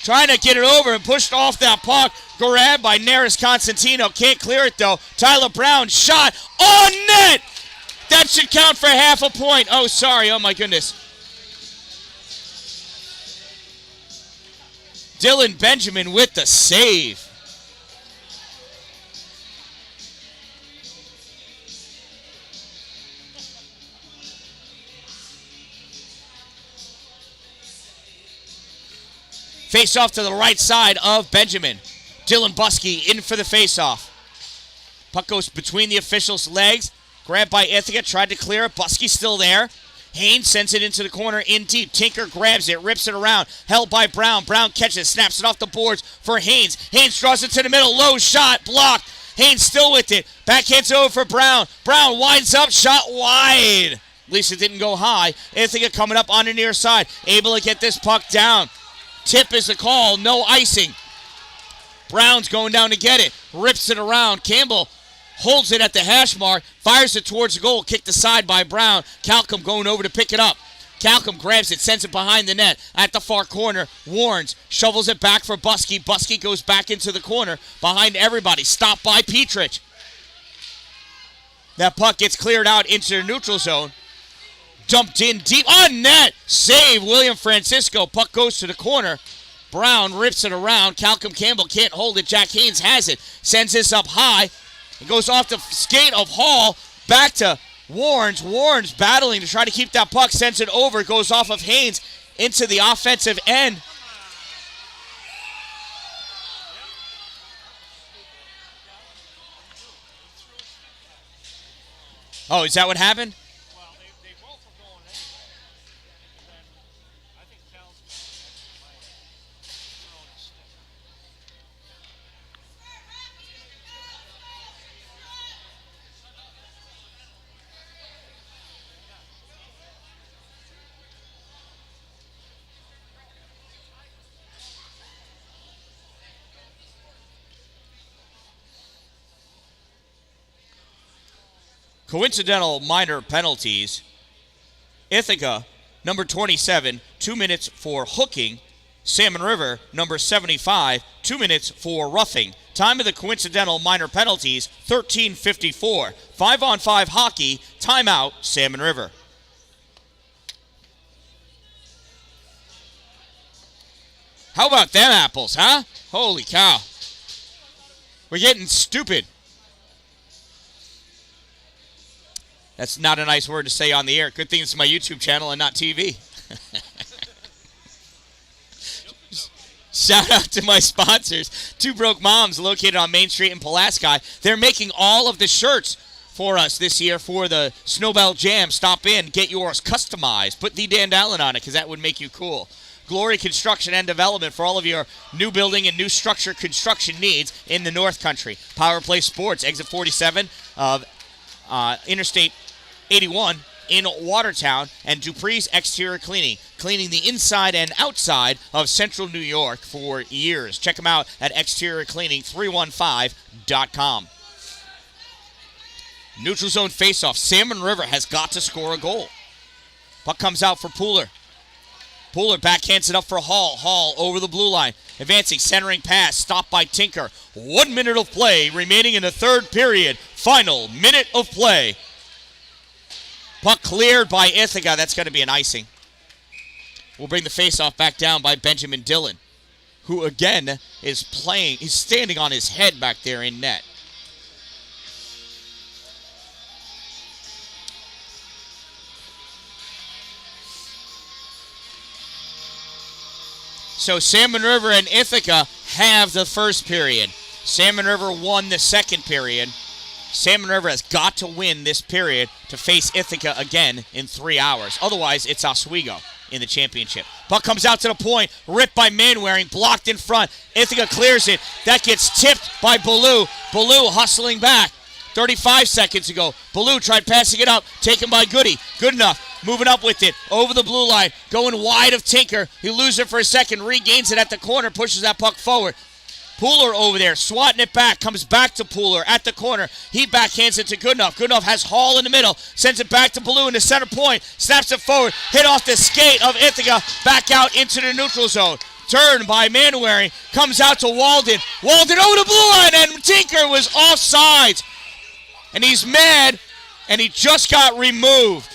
trying to get it over and pushed off that puck. Grabbed by Neris Constantino. Can't clear it though. Tyler Brown shot on net. That should count for half a point. Oh, sorry. Oh, my goodness. Dylan Benjamin with the save. Face off to the right side of Benjamin. Dylan Buskey in for the face-off. Puck goes between the officials' legs. Grabbed by Ithaca. Tried to clear it. Buskey's still there. Haynes sends it into the corner in deep. Tinker grabs it. Rips it around. Held by Brown. Brown catches. Snaps it off the boards for Haynes. Haynes draws it to the middle. Low shot. Blocked. Haynes still with it. Backhands over for Brown. Brown winds up. Shot wide. At least it didn't go high. Ithaca coming up on the near side. Able to get this puck down. Tip is the call. No icing. Brown's going down to get it. Rips it around. Campbell holds it at the hash mark. Fires it towards the goal. Kicked aside by Brown. Calcum going over to pick it up. Calcum grabs it. Sends it behind the net. At the far corner. Warrens shovels it back for Buskey. Buskey goes back into the corner. Behind everybody. Stopped by Petrich. That puck gets cleared out into the neutral zone. Dumped in deep on net. Save William Francisco. Puck goes to the corner. Brown rips it around. Calcum Campbell can't hold it. Jack Haynes has it. Sends this up high. It goes off the skate of Hall. Back to Warrens. Warrens battling to try to keep that puck. Sends it over. It goes off of Haynes into the offensive end. Oh, is that what happened? Coincidental minor penalties. Ithaca, number 27, 2 minutes for hooking. Salmon River, number 75, 2 minutes for roughing. Time of the coincidental minor penalties, 13:54. 5-on-5 hockey, timeout, Salmon River. How about them apples, huh? Holy cow. We're getting stupid. That's not a nice word to say on the air. Good thing it's my YouTube channel and not TV. Shout out to my sponsors. Two Broke Moms located on Main Street in Pulaski. They're making all of the shirts for us this year for the Snowbell Jam. Stop in, get yours customized. Put the Dan-Dalin on it because that would make you cool. Glory Construction and Development for all of your new building and new structure construction needs in the North Country. Power Play Sports, exit 47 of Interstate 81 in Watertown, and Dupree's Exterior Cleaning, cleaning the inside and outside of Central New York for years. Check them out at exteriorcleaning315.com. Neutral zone faceoff. Salmon River has got to score a goal. Puck comes out for Pooler. Pooler backhands it up for Hall. Hall over the blue line. Advancing, centering pass. Stopped by Tinker. 1 minute of play remaining in the third period. Final minute of play. Puck cleared by Ithaca. That's going to be an icing. We'll bring the faceoff back down by Benjamin Dillon, who again is playing. He's standing on his head back there in net. So Salmon River and Ithaca have the first period. Salmon River won the second period. Salmon River has got to win this period to face Ithaca again in 3 hours. Otherwise, it's Oswego in the championship. Puck comes out to the point, ripped by Manwaring, blocked in front. Ithaca clears it. That gets tipped by Ballou. Ballou hustling back. 35 seconds ago, Ballou tried passing it up, taken by Goody. Good enough. Moving up with it, over the blue line, going wide of Tinker. He loses it for a second, regains it at the corner, pushes that puck forward. Pooler over there, swatting it back, comes back to Pooler at the corner. He backhands it to Goodenough. Goodenough has Hall in the middle, sends it back to Ballou in the center point, snaps it forward, hit off the skate of Ithaca, back out into the neutral zone. Turned by Manwaring, comes out to Walden. Walden over the blue line, and Tinker was offsides. And he's mad, and he just got removed.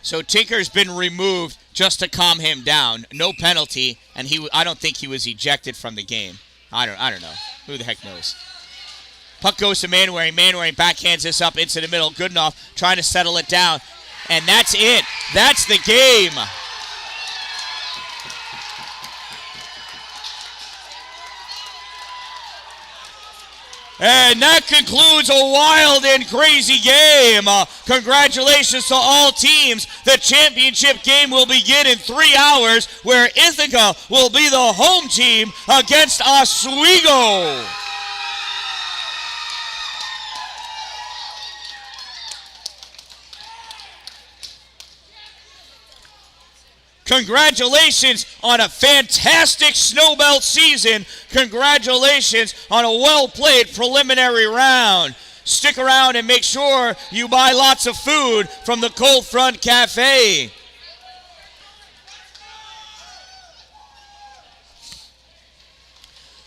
So Tinker's been removed just to calm him down. No penalty, and I don't think he was ejected from the game. I don't know. Who the heck knows? Puck goes to Manwaring. Manwaring backhands this up into the middle. Goodenough trying to settle it down. And that's it. That's the game. And that concludes a wild and crazy game. Congratulations to all teams. The championship game will begin in 3 hours, where Ithaca will be the home team against Oswego. Congratulations on a fantastic Snowbelt season. Congratulations on a well-played preliminary round. Stick around and make sure you buy lots of food from the Cold Front Cafe.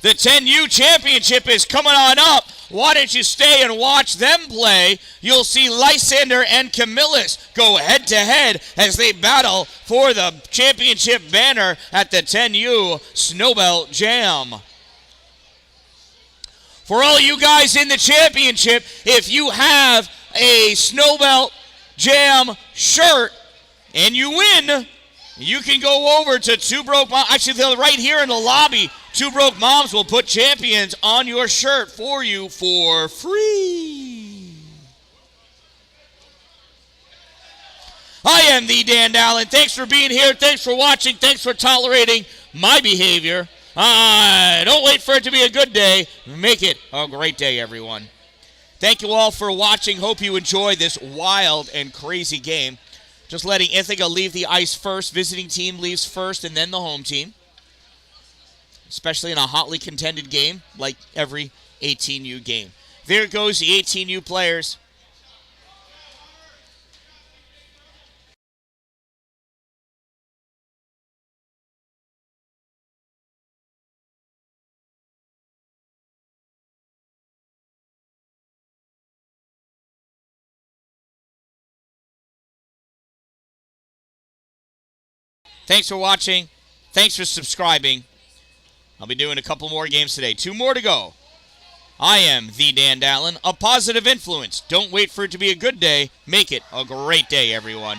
The 10U championship is coming on up. Why don't you stay and watch them play? You'll see Lysander and Camillus go head-to-head as they battle for the championship banner at the 10U Snowbelt Jam. For all you guys in the championship, if you have a Snowbelt Jam shirt and you win, you can go over to Two Broke Moms. Actually, they're right here in the lobby. Two Broke Moms will put champions on your shirt for you for free. I am the Dan-Dalin. Thanks for being here. Thanks for watching. Thanks for tolerating my behavior. Don't wait for it to be a good day. Make it a great day, everyone. Thank you all for watching. Hope you enjoyed this wild and crazy game. Just letting Ithaca leave the ice first. Visiting team leaves first and then the home team. Especially in a hotly contended game like every 18U game. There goes the 18U players. Thanks for watching. Thanks for subscribing. I'll be doing a couple more games today. 2 more to go. I am the Dan-Dalin, a positive influence. Don't wait for it to be a good day. Make it a great day, everyone.